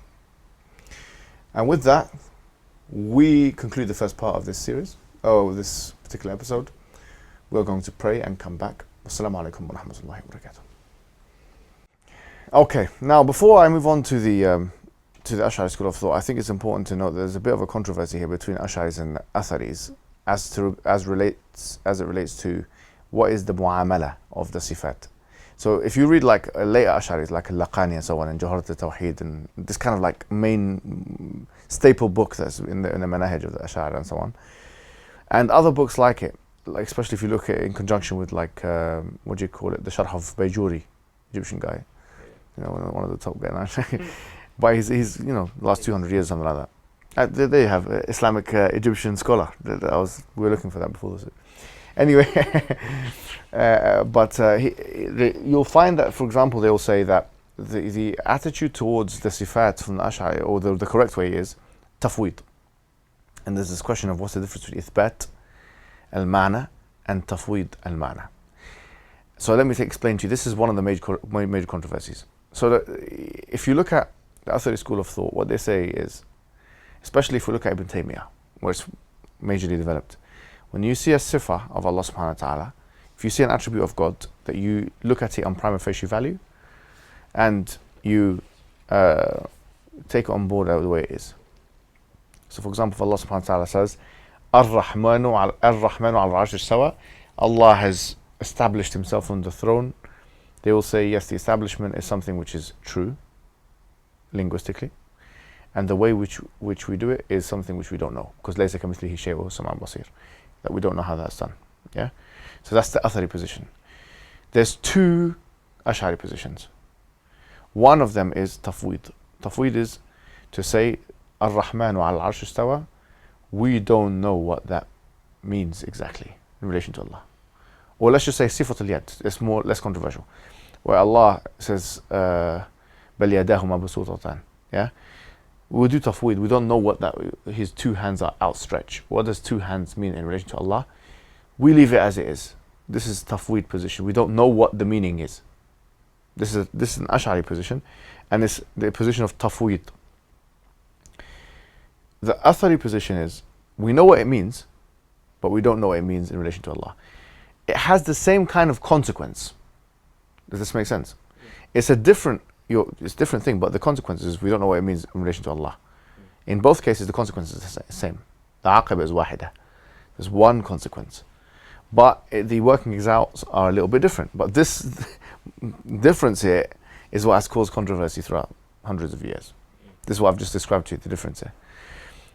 And with that, we conclude the first part of this series. This particular episode. We're going to pray and come back. Wassalamu alaikum wa rahmatullahi wa barakatuh. Okay, now before I move on to the Ash'ari school of thought, I think it's important to note there's a bit of a controversy here between Ash'aris and Atharis as it relates to what is the mu'amala of the sifat. So if you read like later Ash'aris like Al-Laqani and so on, and Jawharat al-Tawheed, and this kind of like main staple book that's in the manahij of the Ash'ari and so on, and other books like it, like especially if you look at it in conjunction with like the Sharh of Bayjuri, Egyptian guy, one of the top guys. But he's the last 200 years, something like that. They have Islamic Egyptian scholar. We were looking for that before this. Anyway, you'll find that, for example, they'll say that the attitude towards the sifat from the Ash'ari, or the correct way is tafweed. And there's this question of what's the difference between ithbat al-ma'na and tafweed al-ma'na. So let me explain to you. This is one of the major controversies. So if you look at the Athari school of thought, what they say is, especially if we look at Ibn Taymiyyah, where it's majorly developed, when you see a sifa of Allah subhanahu wa ta'ala, if you see an attribute of God, that you look at it on prima facie value, and you take it on board the way it is. So for example, Allah subhanahu wa ta'ala says, Ar-Rahmanu al-Arsh istawa. Allah has established himself on the throne. They will say, yes, the establishment is something which is true, linguistically. And the way which we do it is something which we don't know. Because laysa kamithlihi shay'un wa huwa as-sami'ul basir. That we don't know how that's done. Yeah? So that's the Athari position. There's two Ash'ari positions. One of them is Tafweed. Tafweed is to say, Ar-Rahmanu al-Arsh istawa. We don't know what that means exactly in relation to Allah. Or let's just say Sifatul Yad. It's less controversial. Where Allah says, Bal yadahu mabsutatan. Yeah? We'll do Tafweed. We don't know what his two hands are outstretched. What does two hands mean in relation to Allah? We leave it as it is. This is Tafweed position. We don't know what the meaning is. This is an Ash'ari position, and it's the position of Tafweed. The Athari position is, we know what it means, but we don't know what it means in relation to Allah. It has the same kind of consequence. Does this make sense? It's a different thing, but the consequence is we don't know what it means in relation to Allah. In both cases, the consequence is the same. The aqibah is wahida. There's one consequence. But the workings out are a little bit different. But this difference here is what has caused controversy throughout hundreds of years. This is what I've just described to you, the difference here.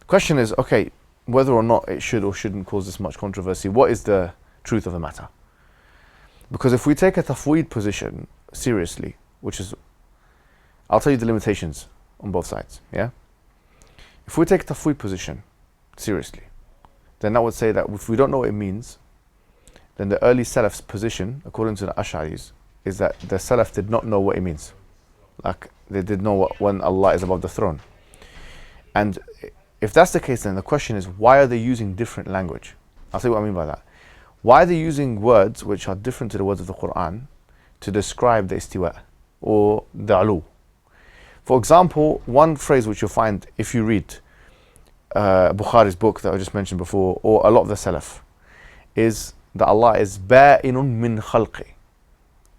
The question is, okay, whether or not it should or shouldn't cause this much controversy, what is the truth of the matter? Because if we take a tafweed position seriously, which is, I'll tell you the limitations on both sides, yeah? If we take a tafweed position seriously, then that would say that if we don't know what it means, then the early Salaf's position, according to the Ash'aris, is that the Salaf did not know what it means. Like, they did know when Allah is above the throne. And if that's the case, then the question is, why are they using different language? I'll tell you what I mean by that. Why are they using words which are different to the words of the Quran to describe the istiwa or the ulu? For example, one phrase which you'll find if you read Bukhari's book that I just mentioned before, or a lot of the Salaf, is that Allah is ba'inun min khalqi,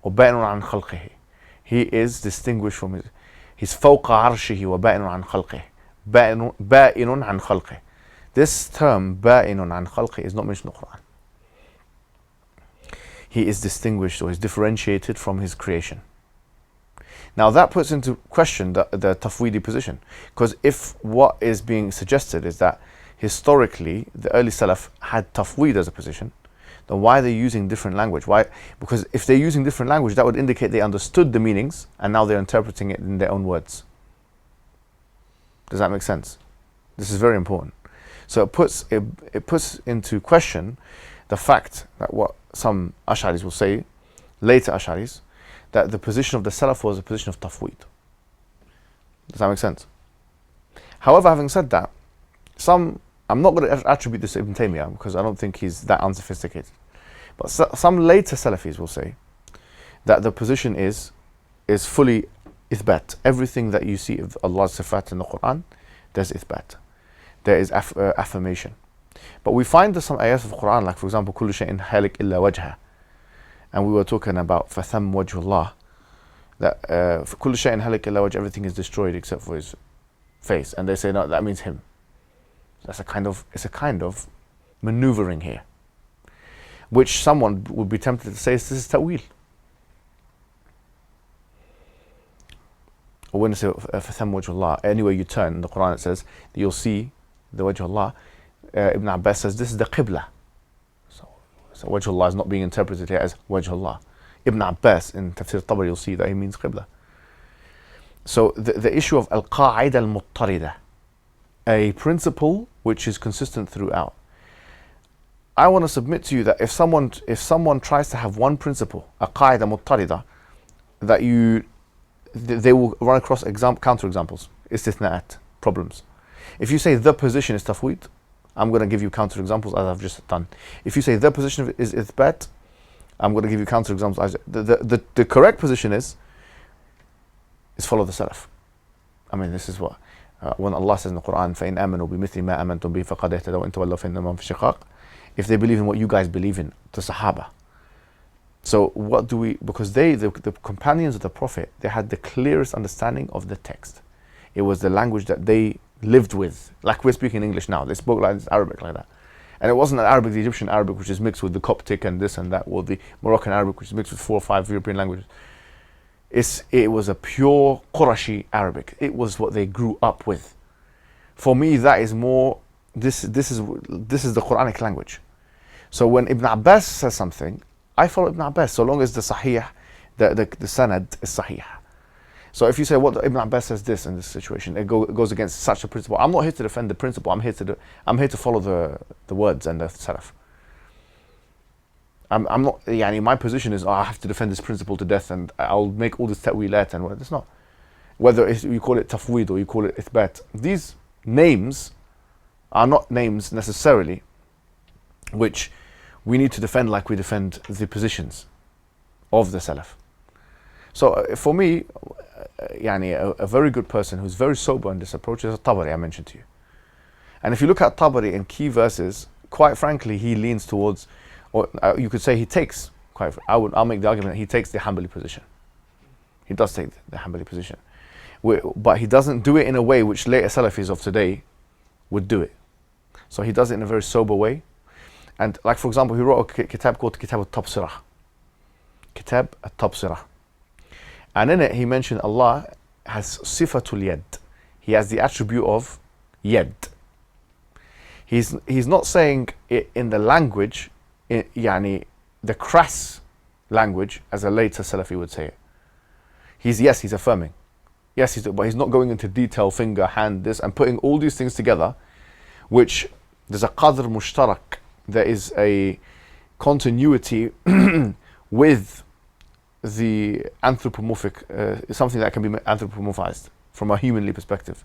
or ba'inun an khalqihi. He is distinguished from his fawqa arshihi wa ba'inun an khalqihi. Ba'inun an khalqihi. This term, ba'inun an khalqihi, is not mentioned in the Quran. He is distinguished or is differentiated from his creation. Now that puts into question the tafweedi position, because if what is being suggested is that historically the early Salaf had tafweed as a position, then why are they using different language? Why? Because if they're using different language, that would indicate they understood the meanings and now they're interpreting it in their own words. Does that make sense? This is very important. So it puts into question the fact that what some Ash'aris will say, later Ash'aris, that the position of the Salaf was a position of tafweed. Does that make sense? However, having said that, I'm not going to attribute this to Ibn Taymiyyah because I don't think he's that unsophisticated. But some later Salafis will say that the position is fully ithbat. Everything that you see of Allah's sifat in the Quran, there's ithbat. There is affirmation. But we find some ayahs of the Quran, like for example, كُلُّ شَيْءٍ هَالِكْ إِلَّا وَجْهَهُ. And we were talking about فَثَمْ وَجْهُ اللَّهِ, that كُلُّ شَيْءٍ هَالِكْ إِلَّا وَجْهَهُ, everything is destroyed except for his face. And they say, no, that means him. It's a kind of maneuvering here, which someone would be tempted to say this is ta'wil. Or when it says فَثَمْ وَجْهُ اللَّهِ, anywhere you turn in the Quran it says that you'll see the wajh Allah. Ibn Abbas says this is the qibla. So wajh Allah is not being interpreted here as wajh Allah. Ibn Abbas in Tafsir Tabari, you'll see that he means qibla. So the issue of al-qa'ida al-muttarida, a principle which is consistent throughout. I want to submit to you that if someone tries to have one principle, a qa'ida muttarida, that they will run across counterexamples, istithna'at, problems. If you say the position is tafweed, I'm going to give you counterexamples as I've just done. If you say the position is ithbat, I'm going to give you counterexamples. The correct position is follow the Salaf. I mean, this is what when Allah says in the Quran, فَإِنْ آمَنُوا بِمِثْلِ مَا أَمَنْتُمْ بِهِ فَقَدْ اهْتَدَوْا وَإِنْ تَوَلَّوْا فَإِنَّمَا هُمْ فِي شِقَاقٍ. If they believe in what you guys believe in, the Sahaba. So what do we? Because the companions of the Prophet, they had the clearest understanding of the text. It was the language that they lived with, like we're speaking English now. They spoke like this, Arabic like that. And it wasn't an Arabic, the Egyptian Arabic, which is mixed with the Coptic and this and that, or the Moroccan Arabic, which is mixed with 4 or 5 European languages. It was a pure Qurashi Arabic. It was what they grew up with. For me, that is more, this is the Quranic language. So when Ibn Abbas says something, I follow Ibn Abbas, so long as the Sahih, the Sanad is Sahih. So if you say what Ibn Abbas says this in this situation, it goes against such a principle. I'm not here to defend the principle. I'm here to follow the words and the salaf. I'm not. Yani my position is I have to defend this principle to death, and I'll make all this ta'wilat and what. It's not. Whether you call it tafweed or you call it ithbat, these names are not names necessarily which we need to defend like we defend the positions of the salaf. So for me, a very good person who's very sober in this approach is Tabari, I mentioned to you. And if you look at Tabari in key verses, quite frankly, he leans towards, or you could say he takes, I'll make the argument, he takes the Hanbali position. He does take the Hanbali position. But he doesn't do it in a way which later Salafis of today would do it. So he does it in a very sober way. And like, for example, he wrote a kitab called Kitab al-Tabsirah. Kitab al-Tabsirah. And in it, he mentioned Allah has sifatul yad. He has the attribute of yad. He's not saying it in the language, the crass language, as a later Salafi would say it. He's affirming. Yes, but he's not going into detail, finger, hand, this, and putting all these things together, which there's a qadr mushtarak. There is a continuity with the anthropomorphic, something that can be anthropomorphized from a humanly perspective.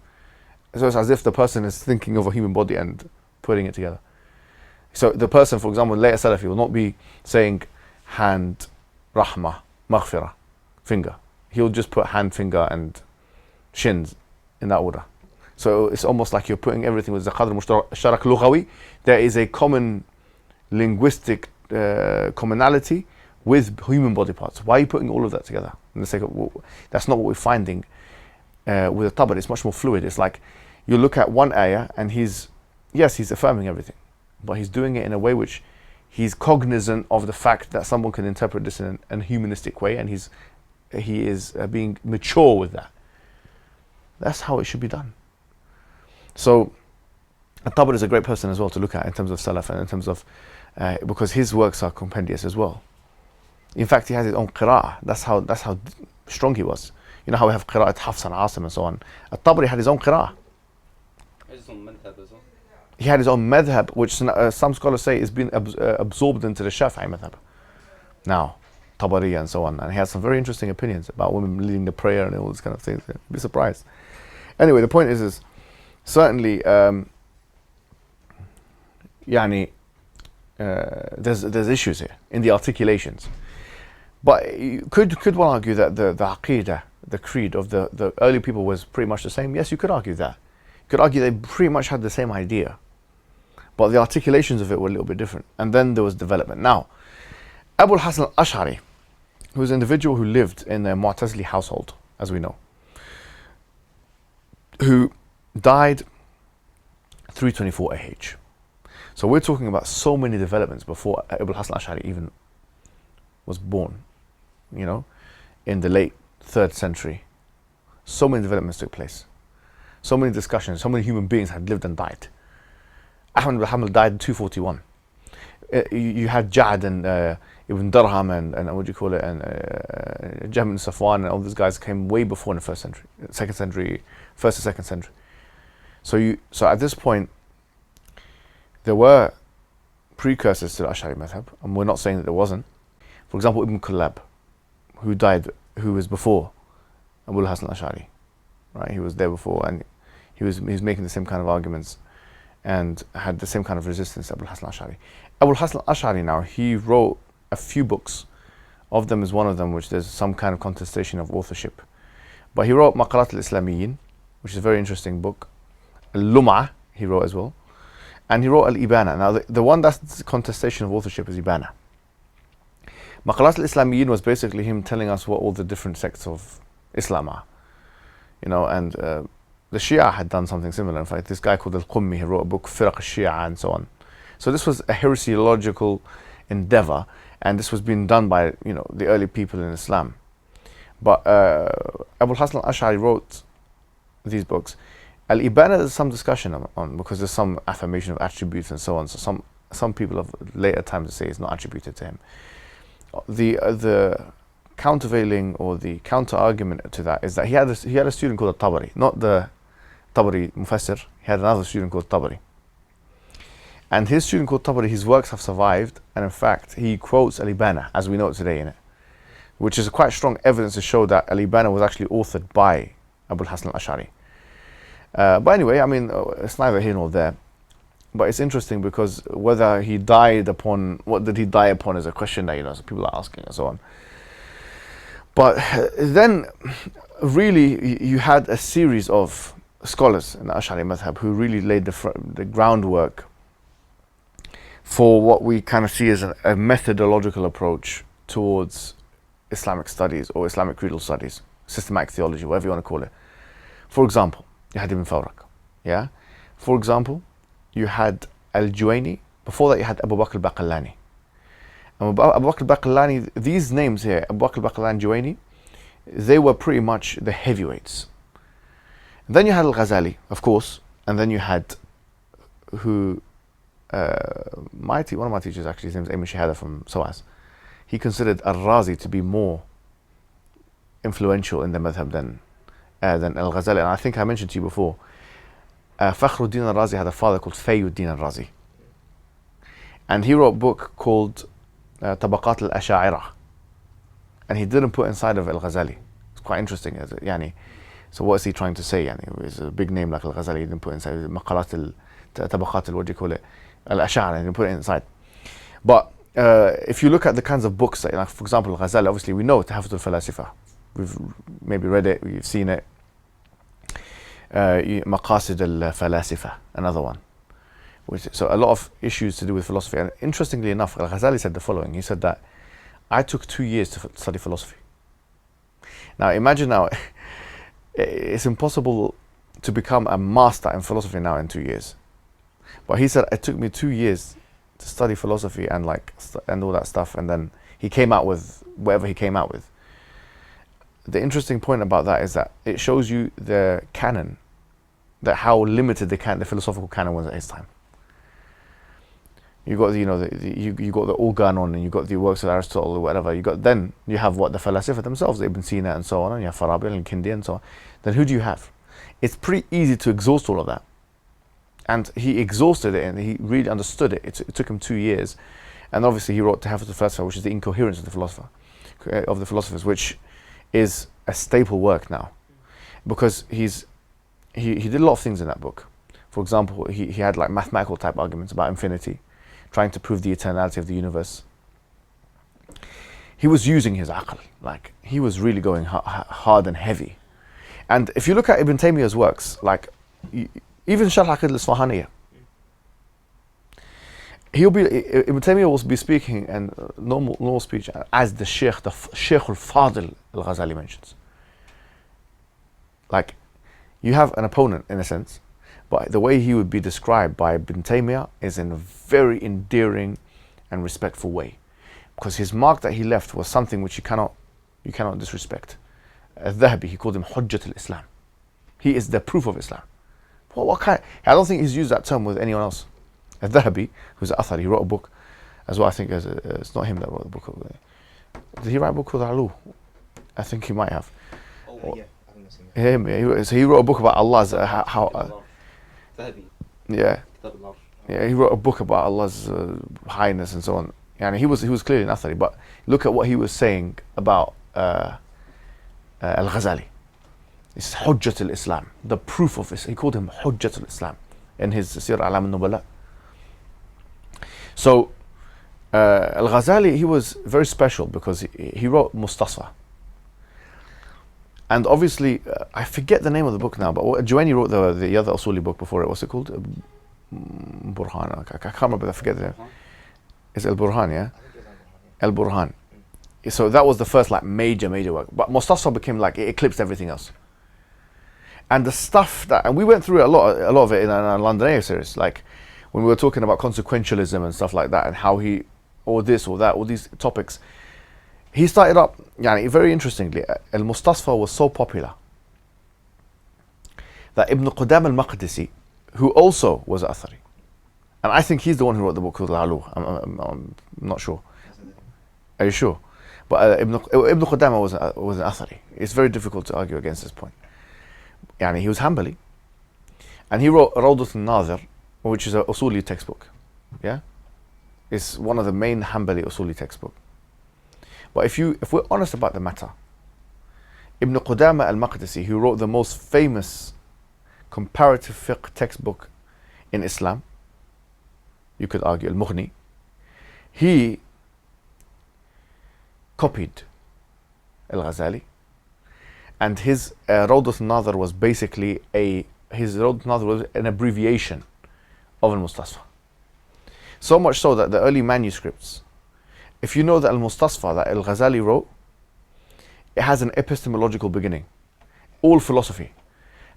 So it's as if the person is thinking of a human body and putting it together. So the person, for example, later Salafi will not be saying hand, rahmah, maghfirah, finger. He'll just put hand, finger, and shins in that order. So it's almost like you're putting everything with the qadr mushtarak lughawi. There is a common linguistic commonality with human body parts. Why are you putting all of that together? That's not what we're finding with the Tabari. It's much more fluid. It's like you look at one ayah and he's affirming everything, but he's doing it in a way which he's cognizant of the fact that someone can interpret this in a humanistic way, and he is being mature with that. That's how it should be done. So Tabari is a great person as well to look at in terms of salaf and in terms of because his works are compendious as well. In fact, he has his own qira'ah. That's how strong he was. You know how we have qira'at Hafs and Asim and so on. At-Tabari had his own qira'ah. He had his own madhab, which some scholars say is being absorbed into the Shafi'i madhab. Now, Tabari and so on. And he has some very interesting opinions about women leading the prayer and all these kind of things. You'd be surprised. Anyway, the point is certainly, there's issues here in the articulations. But could one argue that the Aqeedah, the creed of the early people was pretty much the same? Yes, you could argue that. You could argue they pretty much had the same idea. But the articulations of it were a little bit different. And then there was development. Now, Abu al-Hasan al-Ash'ari, who was an individual who lived in a Mu'tazili household, as we know, who died 324 AH. So we're talking about so many developments before Abu al-Hasan al-Ash'ari even was born, in the late 3rd century. So many developments took place. So many discussions, so many human beings had lived and died. Ahmad ibn Hanbal died in 241. You had Ja'ad and Ibn Darham and what do you call it, and Jahm and Safwan, and all these guys came way before in the 1st century, 2nd century, 1st and 2nd century. So at this point, there were precursors to the Ash'ari madhab, and we're not saying that there wasn't. For example, Ibn Kullab, who was before Abu al-Hasan al-Ash'ari, right? He was there before, and he was making the same kind of arguments and had the same kind of resistance to Abu al-Hasan al-Ash'ari. Abu al-Hasan al-Ash'ari now, he wrote a few books. Of them is one of them which there's some kind of contestation of authorship. But he wrote Maqalat al-Islamiyyin, which is a very interesting book. Al-Lum'ah, he wrote as well. And he wrote Al-Ibana. Now the one that's contestation of authorship is Ibana. Maqalat al-Islamiyyin was basically him telling us what all the different sects of Islam are. And the Shia had done something similar. In fact, this guy called Al-Qummi, he wrote a book, Firaq al-Shia, and so on. So this was a heresiological endeavor, and this was being done by, you know, the early people in Islam. But Abu Hasan al-Ash'ari wrote these books. Al-Ibana, there's some discussion on, because there's some affirmation of attributes and so on. So some people of later times say it's not attributed to him. The countervailing or the counter argument to that is that he had a student called Tabari, not the Tabari Mufassir. He had another student called Tabari, and his student called Tabari, his works have survived, and in fact he quotes Al-Ibana as we know it today in it, which is quite strong evidence to show that Al-Ibana was actually authored by Abu Hasan al-Ash'ari. But anyway, I mean, it's neither here nor there. But it's interesting because whether he died upon, what did he die upon is a question that, you know, people are asking and so on. But then really you had a series of scholars in the Ash'ari madhab who really laid the groundwork for what we kind of see as a methodological approach towards Islamic studies or Islamic creedal studies, systematic theology, whatever you want to call it. For example, you had Ibn Fawrak, yeah? For example, you had Al-Juwayni. Before that, you had Abu Bakr al-Baqillani. And Abu Bakr al-Baqillani, these names here, Abu Bakr al-Baqillani, Juwayni, they were pretty much the heavyweights. And then you had Al-Ghazali, of course, and then you had one of my teachers actually, his name is Ayman Shahada from SOAS. He considered Al-Razi to be more influential in the madhab than Al-Ghazali. And I think I mentioned to you before, Fakhruddin al-Razi had a father called Fayyuddin al-Razi, and he wrote a book called Tabaqat al-Asha'ira, and he didn't put inside of Al-Ghazali. It's quite interesting, yani. So what is he trying to say? Yani, it's a big name like Al-Ghazali, he didn't put inside Maqalat al-Tabaqat, what do you call it, Al-Asha'ira, he didn't put it inside. But if you look at the kinds of books that, like for example Al-Ghazali, obviously we know Tahafut al-Falasifa, we've maybe read it, we've seen it. Maqasid al-Falasifa, another one. So a lot of issues to do with philosophy. And interestingly enough, Al-Ghazali said the following. He said that I took 2 years to study philosophy. Now imagine now, it's impossible to become a master in philosophy now in 2 years. But he said it took me 2 years to study philosophy and and all that stuff, and then he came out with whatever he came out with. The interesting point about that is that it shows you the canon, that how limited the philosophical canon was at his time. You got you got the Organon, and you got the works of Aristotle or whatever. Then you have what the Falasifa themselves, Ibn Sina and so on, and you have Farabi and Kindi and so on. Then who do you have? It's pretty easy to exhaust all of that, and he exhausted it and he really understood it. It took him 2 years, and obviously he wrote Tahafut al-Falasifa, which is the incoherence of the philosophers, which is a staple work now, because he did a lot of things in that book. For example, he had like mathematical type arguments about infinity, trying to prove the eternality of the universe. He was using his aql, like he was really going hard and heavy. And if you look at Ibn Taymiyyah's works, like even Sharh Aqeedah al-Isfahaniyya, Ibn Taymiyyah will be speaking and normal speech as the Sheikh al-Fadil al-Ghazali mentions. Like, you have an opponent in a sense, but the way he would be described by Ibn Taymiyyah is in a very endearing and respectful way, because his mark that he left was something which you cannot disrespect. Al-Dhahabi, he called him Hujjat al-Islam. He is the proof of Islam. What kind? I don't think he's used that term with anyone else. Al-Dhahabi, who's an Athari, he wrote a book as well. I think it's not him that wrote the book. Did he write a book called Alu? I think he might have. Oh, yeah. I think that's him. Him, so he wrote a book about Allah's he wrote a book about Allah's highness and so on. And he was clearly an Athari, but look at what he was saying about Al-Ghazali. It's Hujjat al-Islam, the proof of this. He called him Hujjat al-Islam in his Sir Alam al-Nubala. So Al-Ghazali, he was very special because he wrote Mustasfa. And obviously, I forget the name of the book now, but Juwayni wrote the other Usuli book before it. What's it called? Burhan. I can't remember, I forget the name. It's Al-Burhan, yeah? Al-Burhan. So that was the first like major work. But Mustasfa became like, it eclipsed everything else. And the stuff that, and we went through a lot of it in our London area series, like when we were talking about consequentialism and stuff like that, and how he, or this or that, all these topics. He started up, يعني, very interestingly, Al-Mustasfa was so popular that Ibn Qudam al-Maqdisi, who also was Athari, and I think he's the one who wrote the book called Al-Alu. I'm not sure. Are you sure? But Ibn Qudama was an Athari. It's very difficult to argue against this point. Yani, he was Hanbali, and he wrote Rawdat al-Nadhir, which is an Usuli textbook. Yeah, it's one of the main Hanbali Usuli textbook. But if we're honest about the matter, Ibn Qudama al-Maqdisi, who wrote the most famous comparative fiqh textbook in Islam, you could argue Al-Mughni, he copied Al-Ghazali, and his Rawdat al-Nadhir was basically his Rawdat al-Nadhir was an abbreviation of Al-Mustasfa. So much so that the early manuscripts, if you know that Al-Mustasfa that Al-Ghazali wrote, it has an epistemological beginning, all philosophy.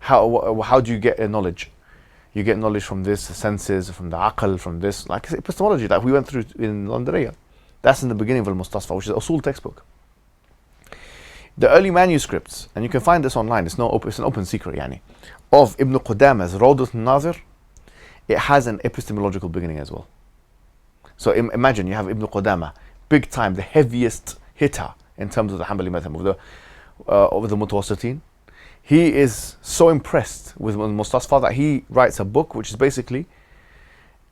How do you get a knowledge? You get knowledge from this, the senses, from the aql, from this, like epistemology that we went through in London. That's in the beginning of Al-Mustasfa, which is an usul textbook. The early manuscripts, and you can find this online, it's an open secret, yani, of Ibn Qudama's Rawdat al-Nadhir, it has an epistemological beginning as well. So imagine you have Ibn Qudama, big time, the heaviest hitter in terms of the Hanbali madhab of the Mutawassitin. He is so impressed with Mustasfa that he writes a book which is basically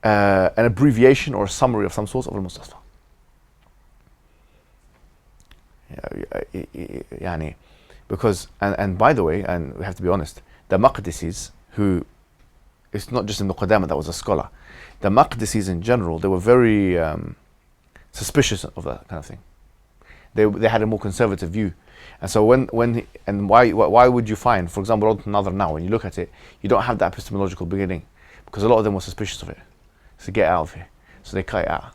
an abbreviation or a summary of some sort of Al-Mustasfa. Yani, because, and by the way, and we have to be honest, the Maqdisis, who, it's not just in the Qudama that was a scholar, the Maqdisis in general, they were very suspicious of that kind of thing. They had a more conservative view. And so why would you find, for example, another now, when you look at it, you don't have that epistemological beginning, because a lot of them were suspicious of it. So get out of here. So they cut it out.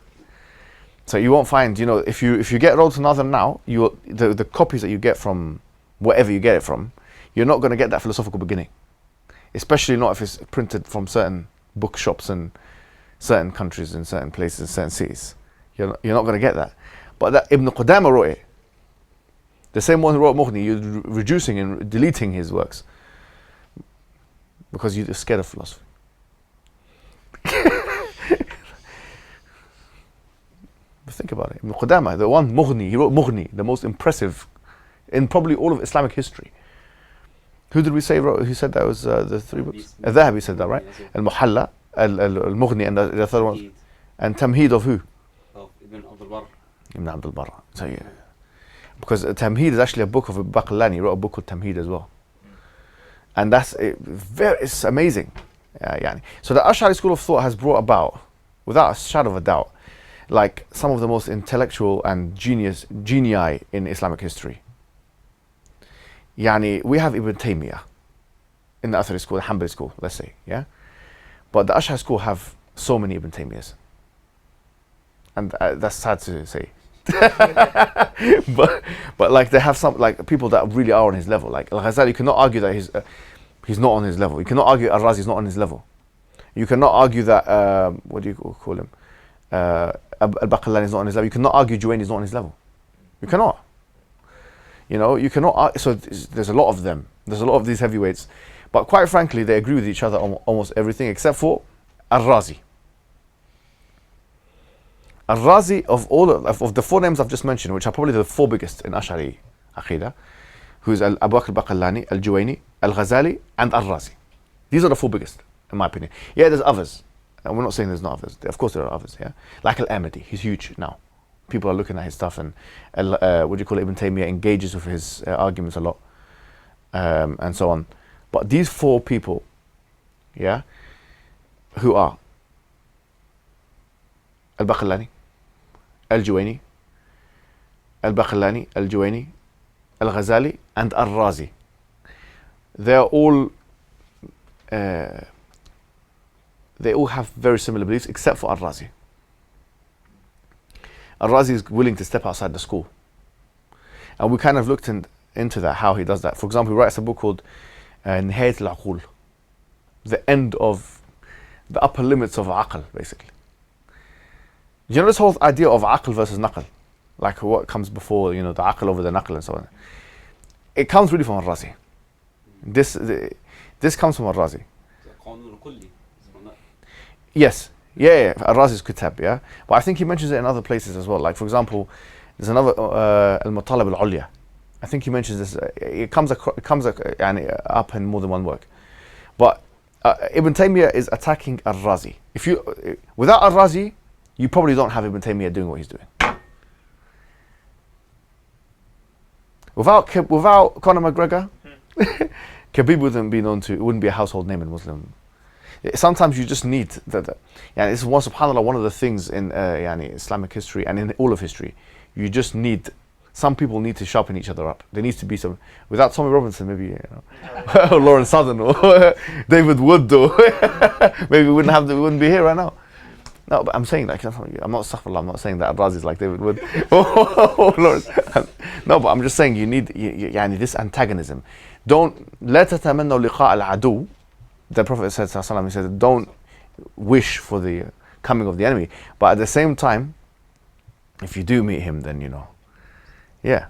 So you won't find, if you get Rawdat al-Nadhir now, the copies that you get from wherever you get it from, you're not going to get that philosophical beginning. Especially not if it's printed from certain bookshops in certain countries, in certain places, in certain cities. You're not going to get that. But that Ibn Qudama wrote it. The same one who wrote Mughni, you're reducing and deleting his works because you're scared of philosophy. But think about it. Ibn Qudama, the one Mughni, he wrote Mughni, the most impressive in probably all of Islamic history. Who did we say wrote? Who said that was the three books? Al-Dhahabi said that, right? Al-Muhalla, Al-Mughni, and the third one. And Tamheed of who? Of Ibn Abdul Barr. Ibn Abdul Barr. So yeah. Because Tamheed is actually a book of Baqillani. He wrote a book called Tamheed as well. And it's amazing. Yani. So the Ash'ari school of thought has brought about, without a shadow of a doubt, like some of the most intellectual and genii in Islamic history. Yani, we have Ibn Taymiyyah in the Athari school, the Hanbali school, let's say, yeah? But the Ash'ari school have so many Ibn Taymiyyahs. And that's sad to say. but like they have some like people that really are on his level. Like Al-Ghazali, you cannot argue that he's not on his level. You cannot argue Al-Razi is not on his level. You cannot argue that what do you call him? Al-Baqillani is not on his level. You cannot argue Juwayni is not on his level. You cannot. You cannot. So there's a lot of them. There's a lot of these heavyweights. But quite frankly, they agree with each other on almost everything except for Al-Razi. Al-Razi, of the four names I've just mentioned, which are probably the four biggest in Ash'ari Aqeedah, who's Abu Bakr al-Baqillani, Al-Juwayni, Al-Ghazali, and Al-Razi. These are the four biggest, in my opinion. Yeah, there's others. And we're not saying there's not others. Of course there are others, yeah? Like Al-Amadi, he's huge now. People are looking at his stuff, and Ibn Taymiyyah engages with his arguments a lot, and so on. But these four people, yeah, who are Al-Baqillani, Al-Juwayni, Al-Baqillani, Al-Juwayni, Al-Ghazali, and Al-Razi. They all have very similar beliefs except for Al-Razi. Al-Razi is willing to step outside the school. And we kind of looked into that, how he does that. For example, he writes a book called نهاية العقول, the end of the upper limits of aql, basically. You know this whole idea of aql versus naql, like what comes before, the aql over the naql and so on. It comes really from Al-Razi. This comes from Al-Razi. Yes, yeah, Al-Razi's kitab, yeah. But I think he mentions it in other places as well. Like for example, there's another Al-Matalib Al-Ulya. I think he mentions this. It comes up in more than one work. But Ibn Taymiyyah is attacking Al-Razi. Without Al-Razi, you probably don't have Ibn Taymiyyah doing what he's doing. Without Conor McGregor, Khabib wouldn't be a household name in Muslim. Sometimes you just need that. It's subhanAllah, one of the things in Islamic history and in all of history. You just need, some people need to sharpen each other up. There needs to be some, without Tommy Robinson, maybe, or Lawrence Southern, or David Wood, or maybe we wouldn't be here right now. No, but I'm saying that, I'm not saying that Al-Razi is like David Wood. No, but I'm just saying you need this antagonism. لا تتمنوا لقاء العدو. The Prophet said, he said, don't wish for the coming of the enemy. But at the same time, if you do meet him, then yeah.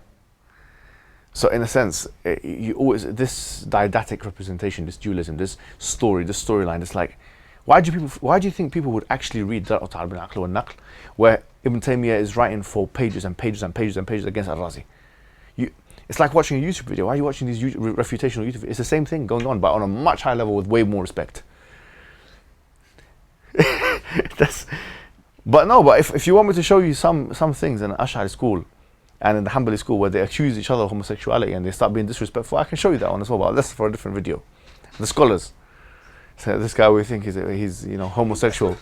So in a sense, you always, this didactic representation, this dualism, this storyline, it's like, why do you think people would actually read Dar'at al-Aql wal Naql, where Ibn Taymiyyah is writing for pages and pages and pages and pages against Al-Razi? It's like watching a YouTube video. Why are you watching these refutational YouTube videos? It's the same thing going on, but on a much higher level with way more respect. But if you want me to show you some things in the Asharite school and in the Hanbali school where they accuse each other of homosexuality and they start being disrespectful, I can show you that one as well, but that's for a different video. The scholars. So this guy, we think he's homosexual.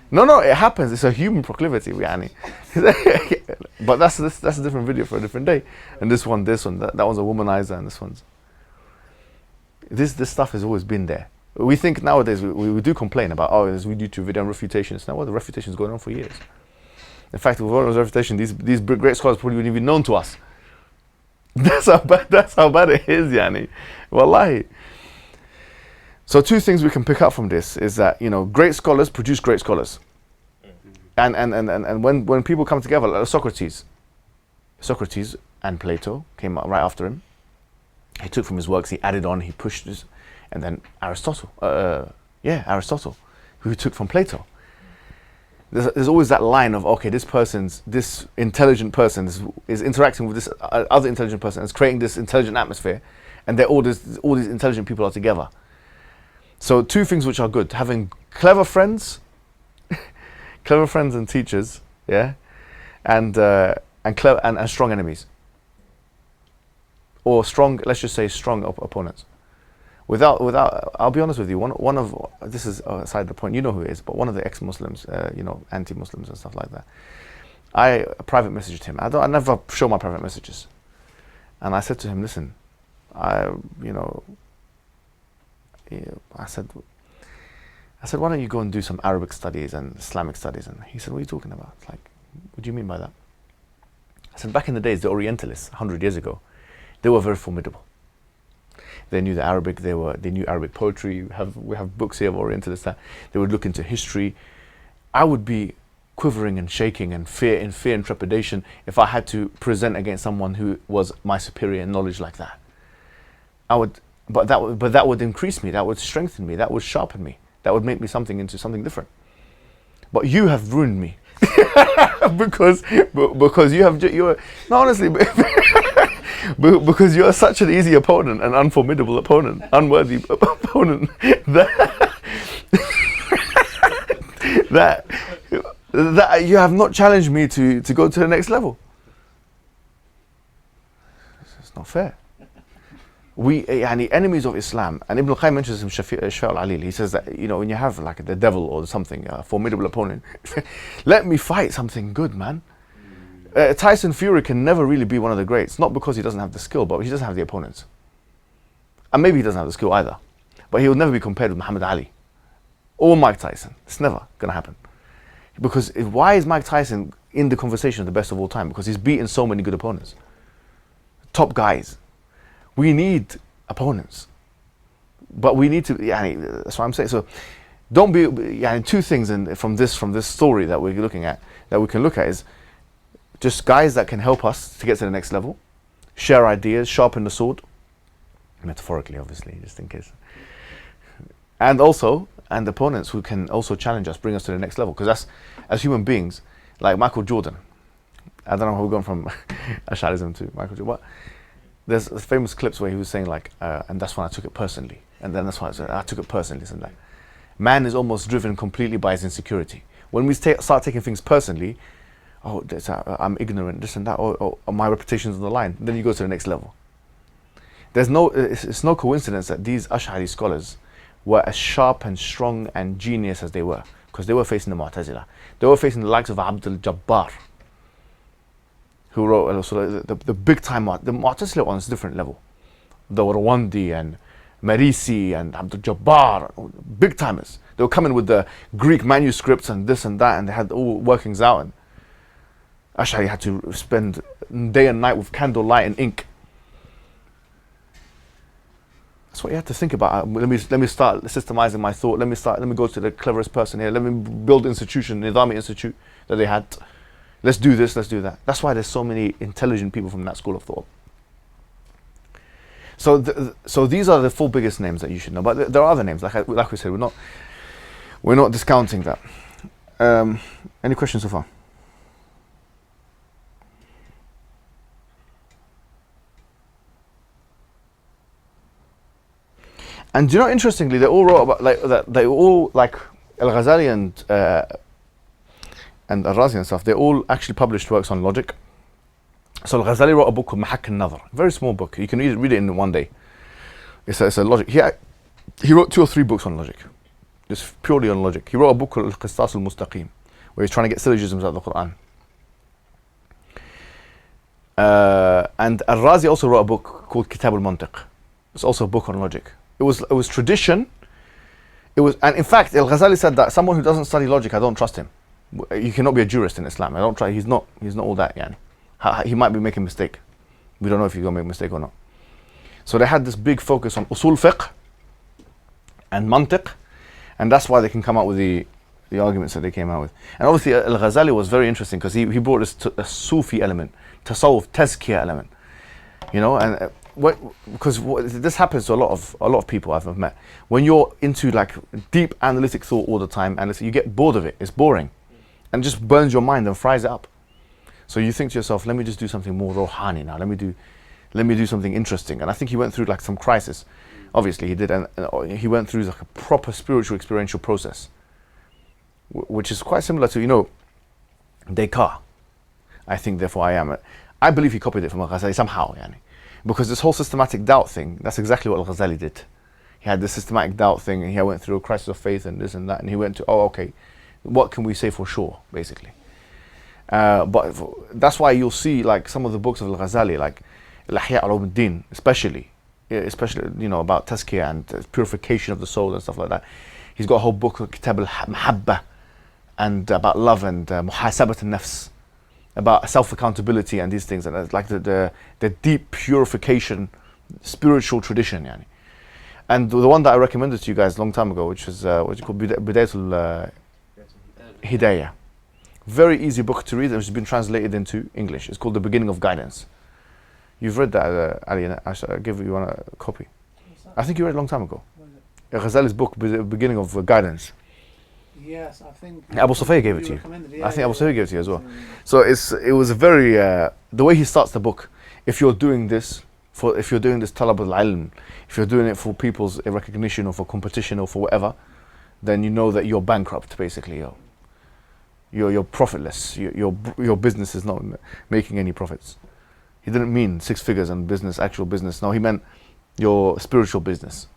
No, it happens. It's a human proclivity, but that's a different video for a different day. And this one, that one's a womanizer, and this stuff has always been there. We think nowadays we do complain about there's YouTube video and refutations. Now, the refutation is going on for years. In fact, with all those refutation, these great scholars probably wouldn't even be known to us. That's how bad it is, Wallahi. So two things we can pick up from this is that great scholars produce great scholars, and when people come together, like Socrates and Plato came out right after him. He took from his works, he added on, he pushed this, and then Aristotle, who took from Plato. There's always that line of this intelligent person is interacting with this other intelligent person, and is creating this intelligent atmosphere, and all these intelligent people are together. So two things which are good: having clever friends and teachers, and strong enemies, or let's just say strong opponents. Without, I'll be honest with you. One of this is aside the point. You know who it is, but one of the ex-Muslims, anti-Muslims and stuff like that. I private messaged him. I never show my private messages, and I said to him, "Listen, I said, why don't you go and do some Arabic studies and Islamic studies?" And he said, "What are you talking about?" It's like, what do you mean by that? I said, back in the days, the Orientalists, 100 years ago, they were very formidable. They knew the Arabic, they knew Arabic poetry. We have books here of Orientalists that they would look into history. I would be quivering and shaking and fear and trepidation if I had to present against someone who was my superior in knowledge like that. But that would increase me, that would strengthen me, that would sharpen me, that would make me into something different. But you have ruined me because you're no, honestly, because you're such an easy opponent, an unformidable opponent, unworthy opponent that you have not challenged me to go to the next level. It's not fair. We enemies of Islam, and Ibn al-Qayyim mentions him, Shafi' al-Alil. He says that when you have like the devil or something, a formidable opponent, let me fight something good, man. Tyson Fury can never really be one of the greats, not because he doesn't have the skill, but he doesn't have the opponents. And maybe he doesn't have the skill either, but he will never be compared with Muhammad Ali or Mike Tyson. It's never gonna happen. Because why is Mike Tyson in the conversation of the best of all time? Because he's beaten so many good opponents, top guys. We need opponents. But we need to, that's what I'm saying. So don't be, two things from this story that we're looking at, that we can look at, is just guys that can help us to get to the next level, share ideas, sharpen the sword, metaphorically obviously, just in case. And opponents who can also challenge us, bring us to the next level. Because that's, as human beings, like Michael Jordan. I don't know how we've gone from Asharism to Michael Jordan. But there's famous clips where he was saying like, and that's when I took it personally. And then that's why I took it personally, this and that. Man is almost driven completely by his insecurity. When we start taking things personally, I'm ignorant, this and that, or my reputation's on the line, then you go to the next level. It's no coincidence that these Ash'ari scholars were as sharp and strong and genius as they were, because they were facing the Mu'tazila. They were facing the likes of Abdul Jabbar, who wrote the big time. The Mu'tazila on a different level. The Rawandi and Marisi and Abdul Jabbar, big timers. They were coming with the Greek manuscripts and this and that, and they had all workings out. And Ash'ari had to spend day and night with candlelight and ink. That's what you have to think about. Let me start systemizing my thought. Let me go to the cleverest person here. Let me build institution, Nizami Institute that they had. Let's do this, let's do that. That's why there's so many intelligent people from that school of thought. So these are the 4 biggest names that you should know. But there are other names, like we said, we're not discounting that. Any questions so far? And you know, interestingly, they all wrote about like Al-Ghazali and Al-Razi and stuff. They all actually published works on logic. So Al-Ghazali wrote a book called Mahak al-Nadhr, a very small book. You can read it in one day. It's a logic. He wrote 2 or 3 books on logic, just purely on logic. He wrote a book called Al-Qistas al-Mustaqim, where he's trying to get syllogisms out of the Quran. And Al-Razi also wrote a book called Kitab al-Mantiq. It's also a book on logic. It was tradition. And in fact, Al-Ghazali said that someone who doesn't study logic, I don't trust him. You cannot be a jurist in Islam. I don't try. He's not all that. He might be making a mistake. We don't know if he's gonna make a mistake or not. So they had this big focus on usul fiqh and mantiq, and that's why they can come out with the arguments that they came out with. And obviously Al-Ghazali was very interesting because he brought this a Sufi element, tasawwuf, tazkiyah element, and this happens to a lot of people I've met. When you're into like deep analytic thought all the time, and you get bored of it, it's boring, and it just burns your mind and fries it up. So you think to yourself, let me just do something more rohani now. Let me do something interesting. And I think he went through like some crisis. Obviously he did, and he went through like a proper spiritual experiential process, which is quite similar to Descartes. I think therefore I am. I believe he copied it from Al-Ghazali somehow, because this whole systematic doubt thing, that's exactly what Al-Ghazali did. He had this systematic doubt thing, and he went through a crisis of faith and this and that, and he went to, okay, what can we say for sure, basically. But that's why you'll see like some of the books of Al-Ghazali, like Al-Ihya al-Ulumuddin, especially about tazkiyah and purification of the soul and stuff like that. He's got a whole book of Kitab al-Mahabba, and about love and muhasabat al-nafs, about self-accountability and these things, and it's like the deep purification spiritual tradition, And the one that I recommended to you guys a long time ago, which is what's it called, Bidayatul Hidayah. Very easy book to read, and it's been translated into English. It's called The Beginning of Guidance. You've read that, Ali, and I'll give you a copy. I think you read it a long time ago. Ghazali's book, Beginning of Guidance. Yes, I think Abu Sufyan gave it to you. Yeah, I think Abu Sufyan gave it to you as well. So it was a very the way he starts the book. If you're doing this talab al-ilm, if you're doing it for people's recognition or for competition or for whatever, then you know that you're bankrupt, basically. You're profitless. Your business is not making any profits. He didn't mean 6 figures and business, actual business. No, he meant your spiritual business.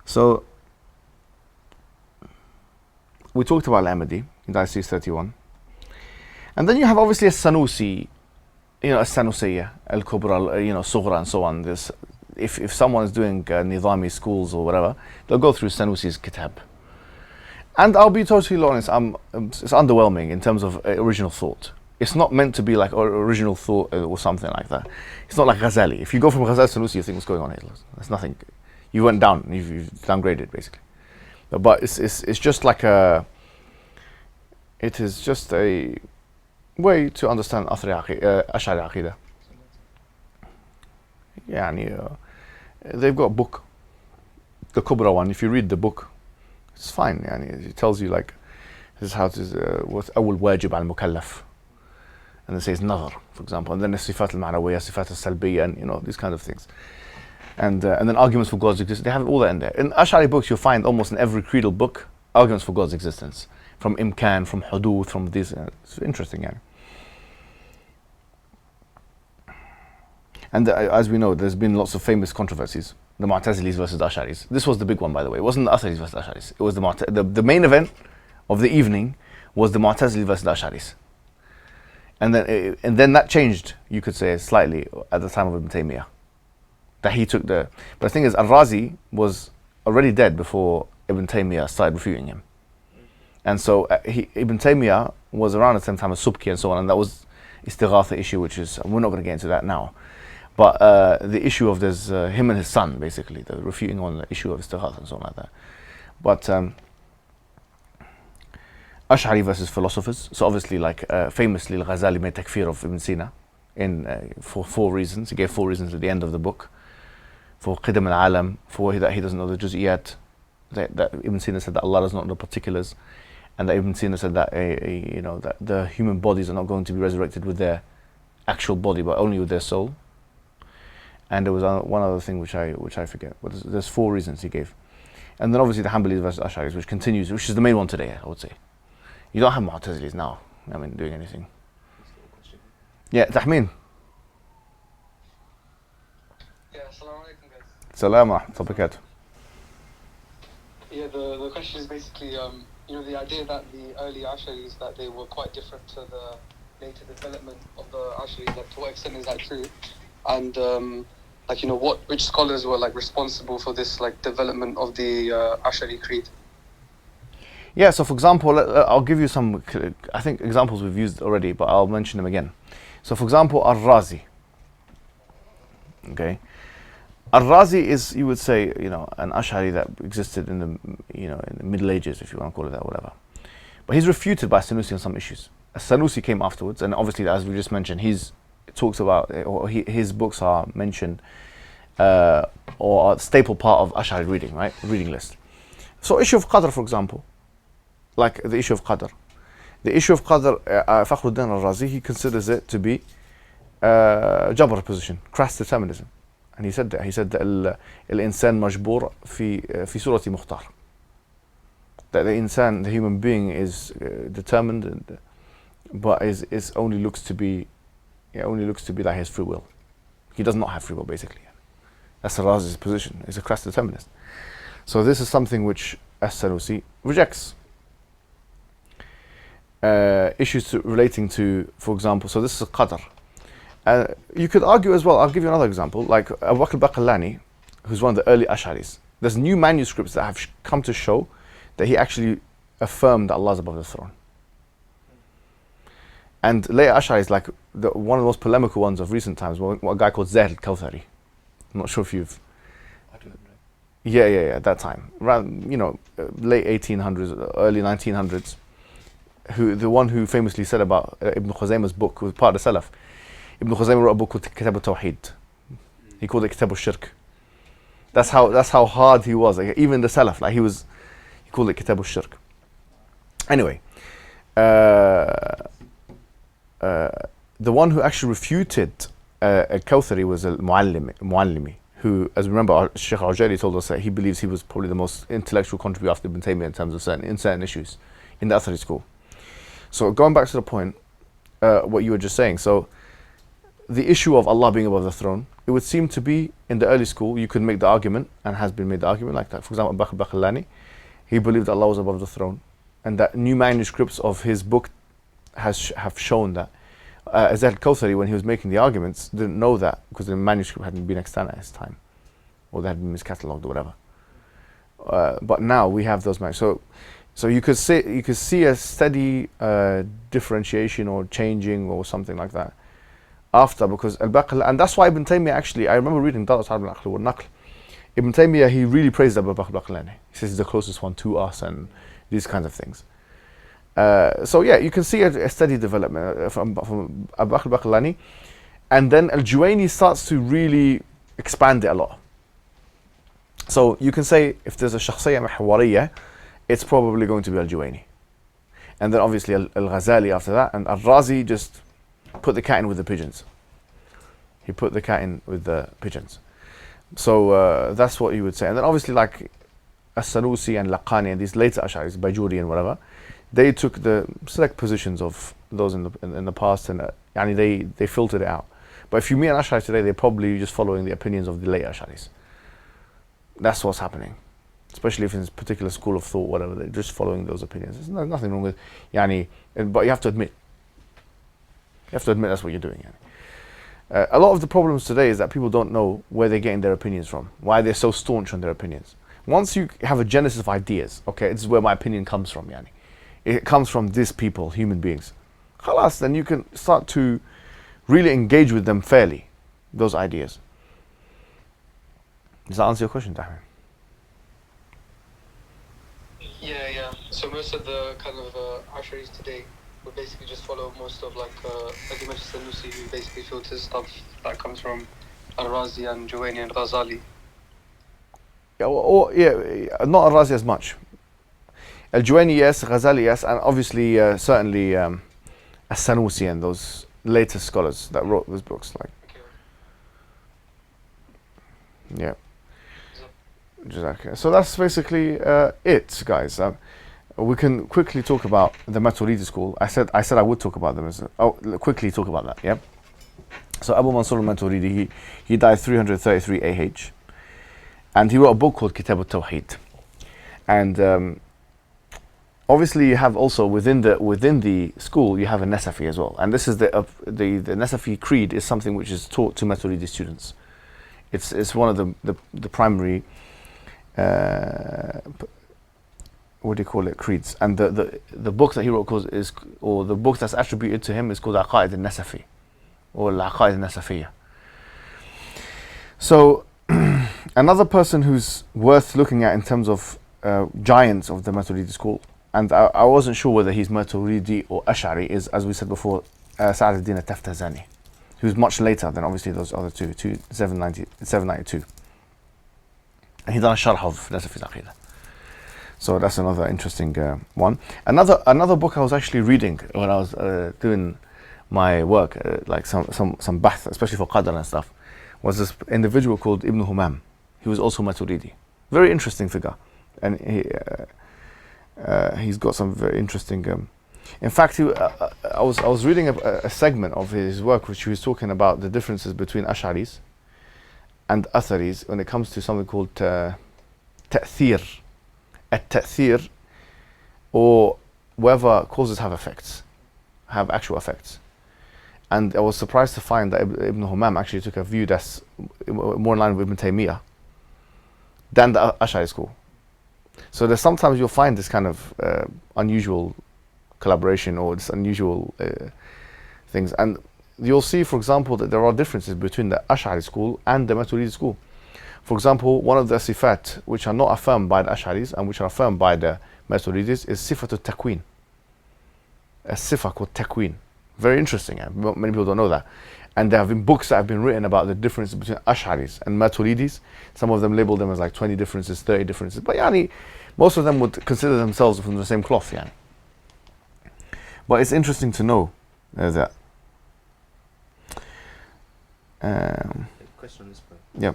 So we talked about Al-Ahmadi in Diocese 31. And then you have obviously a Sanusi, a Sanusiyya, Al-Kubra, Sughra and so on. This, if someone is doing Nizami schools or whatever, they'll go through Sanusi's kitab. And I'll be totally honest, it's underwhelming in terms of original thought. It's not meant to be like original thought or something like that. It's not like Ghazali. If you go from Ghazali to Sanusi, you think what's going on here? There's nothing. You went down. You've downgraded basically. But it's just like it is just a way to understand Ash'ari Aqeedah. Yeah, they've got a book, the Kubra one. If you read the book, it's fine. It tells you like this is how to what's أول واجب على المكلف. And it says nazar, for example, and then the sifat al-ma'nawiyya, sifat al-salbiyya, and these kind of things. And then arguments for God's existence, they have all that in there. In Ash'ari books, you'll find almost in every creedal book, arguments for God's existence. From imkan, from huduth, from this. It's interesting, And as we know, there's been lots of famous controversies. The Mu'tazilis versus the Ash'aris. This was the big one, by the way. It wasn't the Ash'aris versus the Ash'aris. It was the main event of the evening was the Mu'tazilis versus the Ash'aris. And then that changed, you could say, slightly at the time of Ibn Taymiyyah. That he took but the thing is, Al-Razi was already dead before Ibn Taymiyyah started refuting him. And so Ibn Taymiyyah was around at the same time as Subki and so on, and that was Istighatha issue, which is, we're not going to get into that now. But the issue of there's him and his son, basically, the refuting on the issue of Istighatha and so on like that. But Ash'ari versus philosophers. So obviously, like famously, Al-Ghazali made takfir of Ibn Sina for 4 reasons. He gave 4 reasons at the end of the book. For qidam al-alam, for that he doesn't know the juz'iyat, that Ibn Sina said that Allah does not know the particulars, and that Ibn Sina said that that the human bodies are not going to be resurrected with their actual body, but only with their soul. And there was one other thing which I forget. But there's 4 reasons he gave, and then obviously the Hanbalis versus Asharis, which continues, which is the main one today, I would say. You don't have Mu'tazilis now, doing anything. Yeah, Tahmeen. Yeah, assalamu alaikum guys. Salam wa rahmatullahi. Yeah, the question is basically, the idea that the early Asharis, that they were quite different to the later development of the Asharis, like to what extent is that true? And which scholars were like responsible for this like development of the Ashari creed? Yeah, so for example, I'll give you some, I think examples we've used already, but I'll mention them again. So for example, Al-Razi. Okay. Al-Razi is, you would say, an Ash'ari that existed in the Middle Ages, if you want to call it that, whatever. But he's refuted by Sanusi on some issues. Sanusi came afterwards, and obviously, as we just mentioned, his books are mentioned, or are a staple part of Ash'ari reading, right? Reading list. So issue of Qadr, for example, like the issue of Qadr. The issue of Qadr, Fakhruddin al-Razi, he considers it to be Jabr position, crass determinism. And he said that الإنسان مجبور في صورة مختار. That the human being is determined, but is only looks to be that he has free will. He does not have free will, basically. That's al-Razi's position. He's a crass determinist. So this is something which As-Sanusi rejects. Issues relating to, for example, so this is a Qadr. You could argue as well, I'll give you another example, like Abu Bakr al-Baqillani, who's one of the early Ash'aris. There's new manuscripts that have come to show that he actually affirmed that Allah is above the throne. And later Ash'aris, like one of the most polemical ones of recent times, a guy called Zayd al-Kawthari. I'm not sure if you've... I don't know. Yeah, at that time. Around, late 1800s, early 1900s. The one who famously said about Ibn Khuzaymah's book, who was part of the Salaf. Ibn Khuzaymah wrote a book called Kitab al-Tawheed. He called it Kitab al-Shirk. That's how hard he was. Like, even the Salaf, he called it Kitab al-Shirk. Anyway, the one who actually refuted al-Kawthari was al-Muallimi, who, as we remember, Sheikh al-Ujayri told us that he believes he was probably the most intellectual contributor after Ibn Taymiyyah in terms of certain issues in the Athari school. So going back to the point, what you were just saying, so the issue of Allah being above the throne, it would seem to be in the early school, you could make the argument, and has been made the argument like that. For example, Abu Bakr al-Baqillani, he believed that Allah was above the throne, and that new manuscripts of his book have shown that. Zayd al-Kawthari, when he was making the arguments, didn't know that because the manuscript hadn't been extant at his time, or they had been miscatalogued or whatever. But now we have those manuscripts. So you could see a steady differentiation or changing or something like that after, because al-Baql, and that's why Ibn Taymiyyah actually, I remember reading Dalat al-Aql wa Naql. Ibn Taymiyyah, he really praised Abu Bakr al-Baqlani. He says he's the closest one to us and these kinds of things. So yeah, you can see a steady development from Abu Bakr al-Baqlani, and then al-Juwayni starts to really expand it a lot. So you can say if there's a shakhsiyya mahwariyya, it's probably going to be al-Juwayni. And then obviously al-Ghazali after that, and al-Razi just put the cat in with the pigeons. He put the cat in with the pigeons. So that's what you would say. And then obviously like As-Sanusi and Laqani and these later Asharis, Bajuri and whatever, they took the select positions of those in the past, and they filtered it out. But if you meet an Ashari today, they're probably just following the opinions of the late Asharis. That's what's happening. Especially if it's a particular school of thought, whatever, they're just following those opinions. There's nothing wrong with but you have to admit. You have to admit that's what you're doing. A lot of the problems today is that people don't know where they're getting their opinions from, why they're so staunch on their opinions. Once you have a genesis of ideas, okay, this is where my opinion comes from, it comes from these people, human beings. Khalas, then you can start to really engage with them fairly, those ideas. Does that answer your question, Tahmin? Yeah. So most of the kind of Asharis today would basically just follow most of like you mentioned Sanusi, who basically filters stuff that comes from Al-Razi and Juwayni and Ghazali. Yeah, not Al-Razi as much. Al-Juwayni, yes, Ghazali, yes, and obviously, certainly As-Sanusi and those later scholars that wrote those books. Yeah. So that's basically it, guys. We can quickly talk about the Maturidite school. I said I would talk about them. Quickly talk about that. Yeah. So Abu Mansur al-Maturidi, he died 333 AH, and he wrote a book called Kitab al-Tawheed. And obviously, you have also within the school you have a Nasafi as well. And this is the Nasafi creed is something which is taught to Maturidi students. It's one of the primary. What do you call it? Creeds. And the book that he wrote or the book that's attributed to him is called Aqeedah al-Nasafi, or Al-Aqeedah al-Nasafiyya. So another person who's worth looking at in terms of giants of the Maturidi school, and I wasn't sure whether he's Maturidi or Ash'ari, is, as we said before, Sa'ad al-Din al-Taftazani, who's much later than obviously those other two, 792. And he done a sharh of Nasafi's Aqeedah. So that's another interesting one. Another book I was actually reading when I was doing my work, like some bahth, especially for Qadr and stuff, was this individual called Ibn Humam. He was also Maturidi. Very interesting figure. And he's got some very interesting... in fact, I was reading a segment of his work which he was talking about the differences between Ash'aris and Atharis when it comes to something called Ta'thir. At-Ta'thir, or whether causes have actual effects. And I was surprised to find that Ibn Humam actually took a view that's more in line with Ibn Taymiyyah than the Ash'ari school. So there's sometimes you'll find this kind of unusual collaboration or this unusual things. And you'll see, for example, that there are differences between the Ash'ari school and the Maturidi school. For example, one of the sifat which are not affirmed by the Ash'aris and which are affirmed by the Maturidis is sifatul takween. A sifa called takween. Very interesting. Many people don't know that. And there have been books that have been written about the difference between Ash'aris and Maturidis. Some of them label them as like 20 differences, 30 differences. But most of them would consider themselves from the same cloth. But it's interesting to know that. Question on this point. Yeah.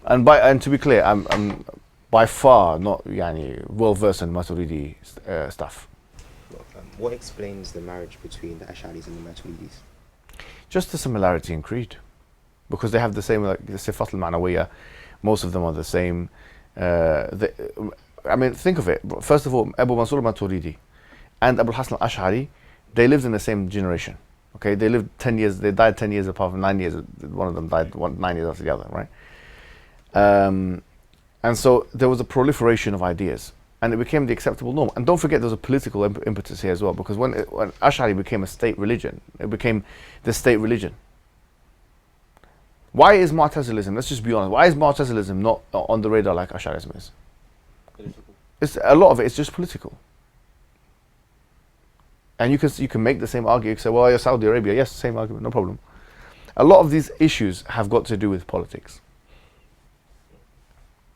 And to be clear, I'm by far not well versed in Maturidi stuff. What explains the marriage between the Ash'aris and the Maturidis? Just the similarity in creed, because they have the same the Sifat al-Ma'nawiyya. Most of them are the same. Think of it. First of all, Abu Mansur al-Maturidi and Abu al-Hasan al-Ash'ari, they lived in the same generation. Okay, they lived 10 years. They died 10 years apart, 9 years. One of them died 9 years after the other, right? And so there was a proliferation of ideas. and it became the acceptable norm. And don't forget, there's a political impetus here as well, because when Ash'ari became a state religion, it became the state religion. Why is Mu'tazilism, let's just be honest, why is Mu'tazilism not on the radar like Ash'arism is? Political. It's, a lot of it is just political. And you can make the same argument, say, well, you're Saudi Arabia, yes, same argument, no problem. A lot of these issues have got to do with politics.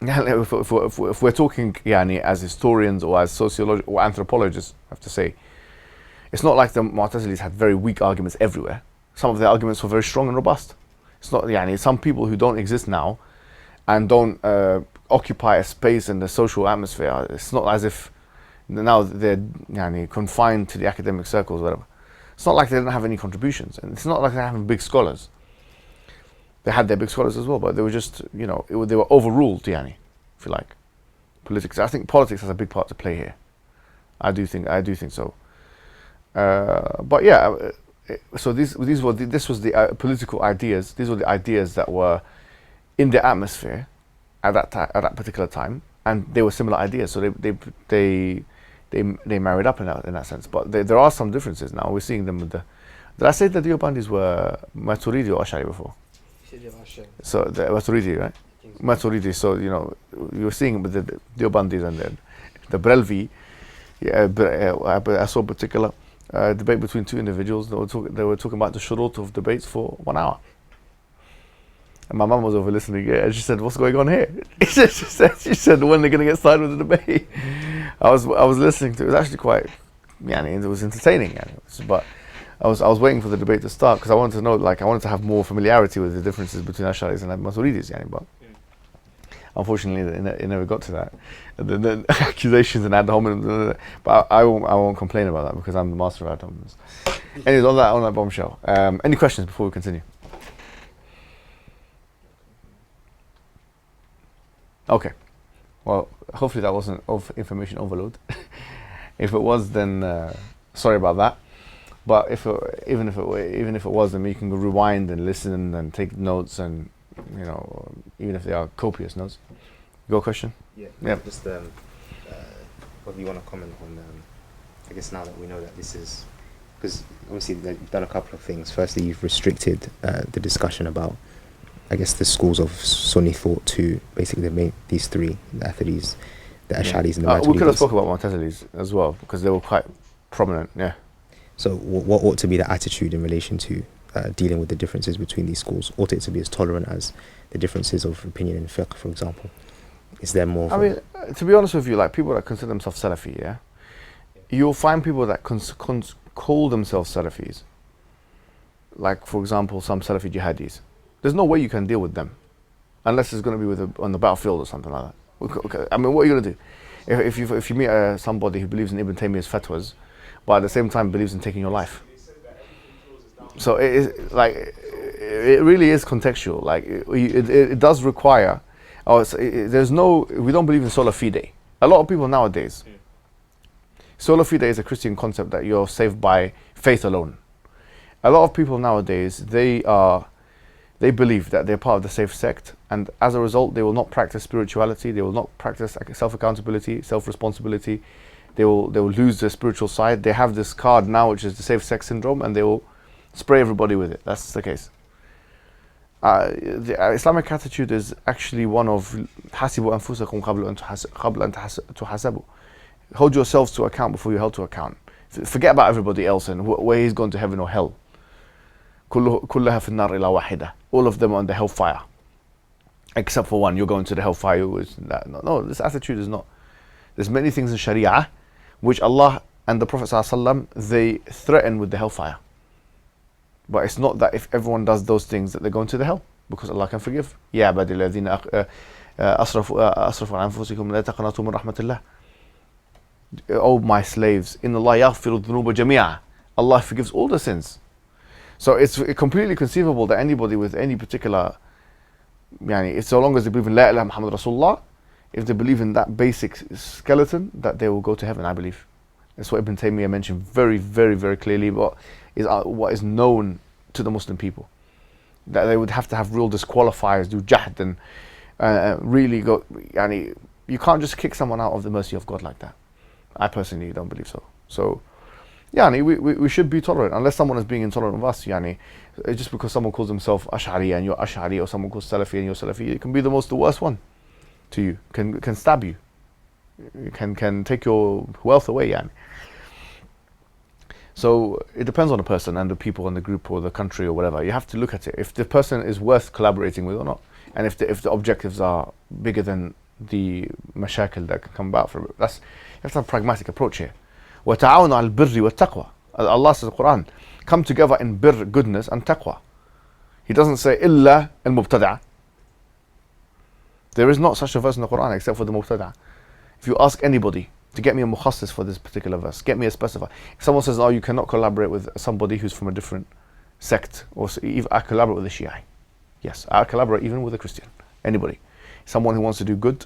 If we're talking as historians or as sociologists or anthropologists, I have to say, it's not like the Mu'tazilis had very weak arguments everywhere. Some of their arguments were very strong and robust. It's not, some people who don't exist now and don't occupy a space in the social atmosphere, it's not as if now they're confined to the academic circles or whatever. It's not like they didn't have any contributions, and it's not like they have big scholars. They had their big scholars as well, but they were just, they were overruled, if you like. Politics. I think politics has a big part to play here. I do think so. But yeah, so this was the political ideas. These were the ideas that were in the atmosphere at that particular time, and they were similar ideas. So they married up in that sense. But there are some differences now. We're seeing them with the. Did I say that the Deobandis were Maturidi or Ash'ari before? So the Maturidi, right? Maturidi. So you're seeing with the Deobandis and the Brelvi. Yeah, I saw a particular debate between two individuals. They were talking about the shurut of debates for 1 hour. And my mum was over listening, and she said, "What's going on here?" she said, "When they're going to get started with the debate?" I was listening to it. It was actually quite, it was entertaining. But I was waiting for the debate to start because I wanted to know, I wanted to have more familiarity with the differences between Asharis and Maturidis. But unfortunately, it never got to that. The accusations and ad hominem. But I won't complain about that because I'm the master of ad hominems. Anyways, on that bombshell. Any questions before we continue? Okay. Well, hopefully that wasn't information overload. If it was, then sorry about that. But even if it was, then you can rewind and listen and take notes, and even if they are copious notes. You got a question? Yeah. Just what you want to comment on? I guess now that we know that this is, because obviously you've done a couple of things. Firstly, you've restricted the discussion about, I guess, the schools of Sunni thought to basically these three, the Atharis, the Asharis, and the Maturidis. We could have spoken about Mu'tazilis as well, because they were quite prominent, yeah. So what ought to be the attitude in relation to dealing with the differences between these schools? Ought it to be as tolerant as the differences of opinion in fiqh, for example? Is there more? To be honest with you, people that consider themselves Salafi, yeah? You'll find people that call themselves Salafis. Like, for example, some Salafi jihadis. There's no way you can deal with them unless it's going to be on the battlefield or something like that. Okay. What are you going to do? If you meet somebody who believes in Ibn Taymiyyah's fatwas, but at the same time believes in taking your life. So it really is contextual. It does require. We don't believe in sola fide. A lot of people nowadays. Sola fide is a Christian concept that you're saved by faith alone. A lot of people nowadays, they believe that they're part of the safe sect, and as a result, they will not practice spirituality. They will not practice self-accountability, self-responsibility. They will lose their spiritual side. They have this card now, which is the safe sex syndrome, and they will spray everybody with it. That's the case. The Islamic attitude is actually one of حَاسِبُوا أَنفُسَكُمْ قَبْلَ أَن تُحَاسَبُوا. Hold yourselves to account before you're held to account. Forget about everybody else and where he's gone to heaven or hell. كُلَّهَا فِي النَّارِ إِلَّا وَاحِدَةً. All of them are on the hellfire. Except for one, you're going to the hellfire. No, this attitude is not. There's many things in Sharia which Allah and the Prophet ﷺ, they threaten with the hellfire. But it's not that if everyone does those things that they're going to the hell, because Allah can forgive. يَا عِبَادِي الَّذِينَ أَسْرَفُوا عَلَى أَنفُسِكُمْ لَا تَقْنَطُوا مِنْ رَحْمَةِ اللَّهِ. Oh my slaves, إِنَّ اللَّهَ يَغْفِرُ الذُّنُوبَ جَمِيعًا. Allah forgives all the sins. So it's completely conceivable that anybody with any particular, so long as they believe in La ilaha Muhammad Rasulullah, if they believe in that basic skeleton, that they will go to heaven, I believe. That's what Ibn Taymiyyah mentioned very, very, very clearly, what is known to the Muslim people. That they would have to have real disqualifiers, do jahd, and really go, You can't just kick someone out of the mercy of God like that. I personally don't believe so. So, yani, we should be tolerant, unless someone is being intolerant of us. Yani, just because someone calls himself Ash'ari and you're Ash'ari, or someone calls Salafi and you're Salafi, it can be the worst one to you. Can stab you. Can take your wealth away. Yani. So it depends on the person and the people and the group or the country or whatever. You have to look at it. If the person is worth collaborating with or not, and if the objectives are bigger than the mashakil that can come about from it, you have to have a pragmatic approach here. وَتَعَاوَنُوا عَلَى الْبِرِّ وَالتَّقْوَى. Allah says in the Quran, come together in birr, goodness, and taqwa. He doesn't say إِلَّا الْمُبْتَدَعَ. There is not such a verse in the Quran except for the mubtada'. If you ask anybody to get me a mukhassis for this particular verse, get me a specifier. If someone says, oh, you cannot collaborate with somebody who's from a different sect, or even I collaborate with a Shiite. Yes, I collaborate even with a Christian. Anybody. Someone who wants to do good,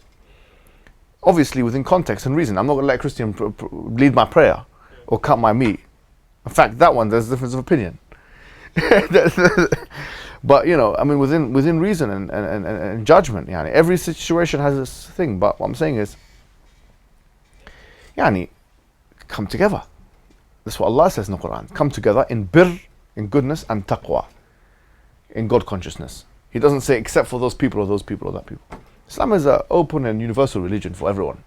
obviously within context and reason. I'm not going to let a Christian lead my prayer or cut my meat. In fact, that one, there's a difference of opinion. But, you know, I mean, within reason and judgment, yani, every situation has this thing. But what I'm saying is, yani, come together. That's what Allah says in the Quran. Come together in birr, in goodness, and taqwa, in God consciousness. He doesn't say except for those people or those people or that people. Islam is an open and universal religion for everyone,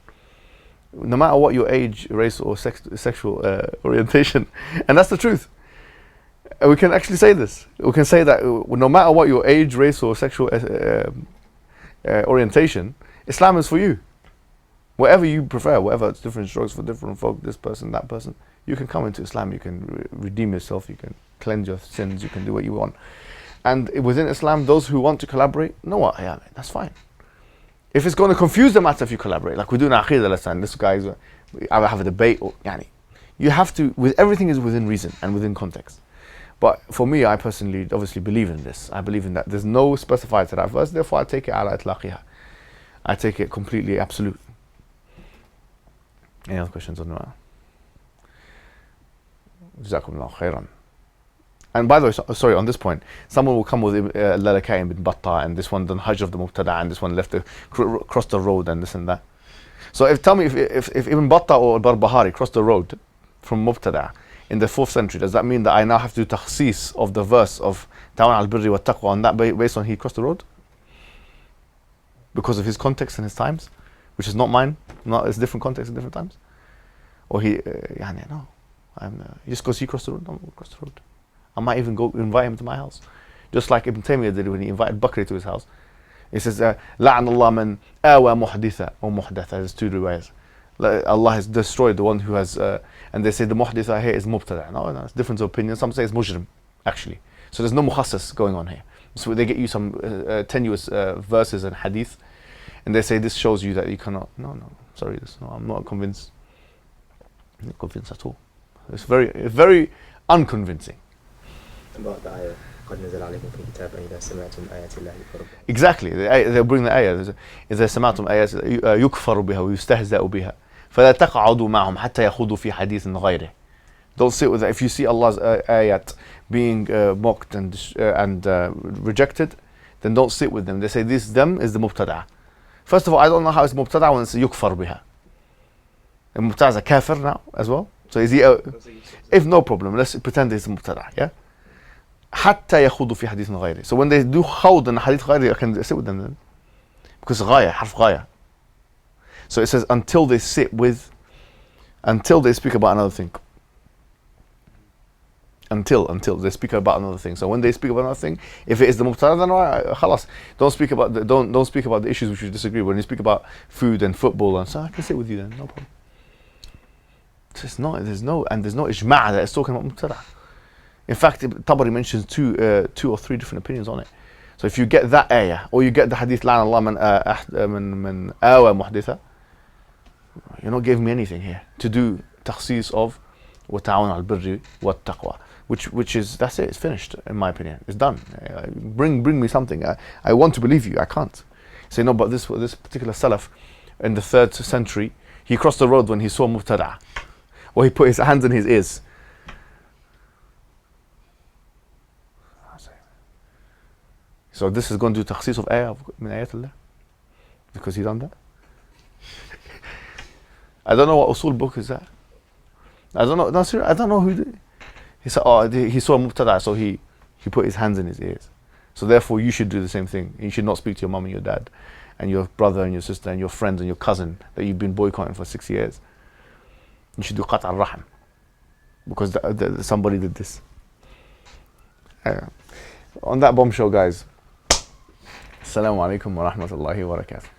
no matter what your age, race, or sexual orientation. And that's the truth. We can actually say this. We can say that no matter what your age, race, or sexual orientation, Islam is for you. Whatever you prefer, whatever, it's different strokes for different folk, this person, that person, you can come into Islam, you can redeem yourself, you can cleanse your sins, you can do what you want. And within Islam, those who want to collaborate, know what, yeah, that's fine. If it's going to confuse the matter if you collaborate, like we do in Aqeedah, let's say, this guy's, I have a debate, or, yani, you have to, everything is within reason and within context. But for me, I personally obviously believe in this. I believe in that. There's no specified to that verse, therefore I take it ala itlaqiha. I take it completely absolute. Any other questions on that? Jazakumullah khairan. And by the way, sorry, on this point, someone will come with Lalakai ibn Battah, and this one done Hajj of the Mubtada, and this one left to cross the road, and this and that. So tell me if Ibn Battah or Barbahari crossed the road from Mubtada in the 4th century, does that mean that I now have to do takhsis of the verse of Ta'awun al-birri wa taqwa on that based on he crossed the road? Because of his context and his times, which is not mine, it's different context in different times? Or no. Just because he crossed the road, no, cross the road. I might even go invite him to my house. Just like Ibn Taymiyyah did when he invited Bakri to his house. He says, لَعْنَ اللَّهَ مَنْ آوَى مُحْدِثًا or muhdatha. There's 2 riwayas. Allah has destroyed the one who has, and they say the muhditha here is mubtada. No, it's difference of opinion. Some say it's mujrim, actually. So there's no mukhassas going on here. So they get you some tenuous verses and hadith, and they say this shows you that you cannot. No, sorry, I'm not convinced. I'm not convinced at all. It's very unconvincing. About the ayah, قَدْ نَزَلَ عَلَيْكُمْ فِي الْكِتَابِ إِذَا سَمِعْتُمْ آيَاتِ اللَّهِ يُكْفَرُ بِهَا. Exactly, they'll bring the ayah. إذا سمعتم آيات يكفر بها ويستهزأ بها فلا تقعدوا معهم حتى يخوضوا في حديث غيره. Don't sit with that. If you see Allah's ayat being mocked and rejected, then don't sit with them. They say them is the mubtada'. First of all, I don't know how it's mubtada' when it's yukfar biha. And mubtada' is a kafir now as well. So is he? If no problem, let's pretend it's mubtada'. Yeah. حتى يخوضوا في حديث غيره. So when they do khawd and hadith غيره, I can sit with them then. Because غاية, حرف غاية. So it says until they speak about another thing. Until they speak about another thing. So when they speak about another thing, if it is the mubtada, then khalas. Don't speak about the issues which you disagree. When you speak about food and football and so, I can sit with you then, no problem. There's no ijma' that is talking about mubtada. In fact, Tabari mentions two or three different opinions on it. So if you get that ayah, or you get the hadith لَعْنَ اللَّهَ مَنْ آوَى مُحْدِثًا, you're not giving me anything here to do takhsis of وَتَعَوْنَ عَلَى الْبِرِّ وَالتَّقْوَى, which is, that's it, it's finished in my opinion, it's done. Bring me something. I want to believe you, I can't. Say no, but this particular salaf in the 3rd century, he crossed the road when he saw mubtada', or he put his hands in his ears. So this is going to do takhsis of ayah min ayat Allah because he done that. I don't know what usul book is that. I don't know. No, seriously, I don't know who. He said, oh, he saw a mubtada, so he put his hands in his ears. So therefore, you should do the same thing. You should not speak to your mum and your dad, and your brother and your sister and your friends and your cousin that you've been boycotting for 6 years. You should do qat' al-rahm because somebody did this. On that bombshell, guys. Assalamu alaikum wa rahmatullahi wa barakatuh.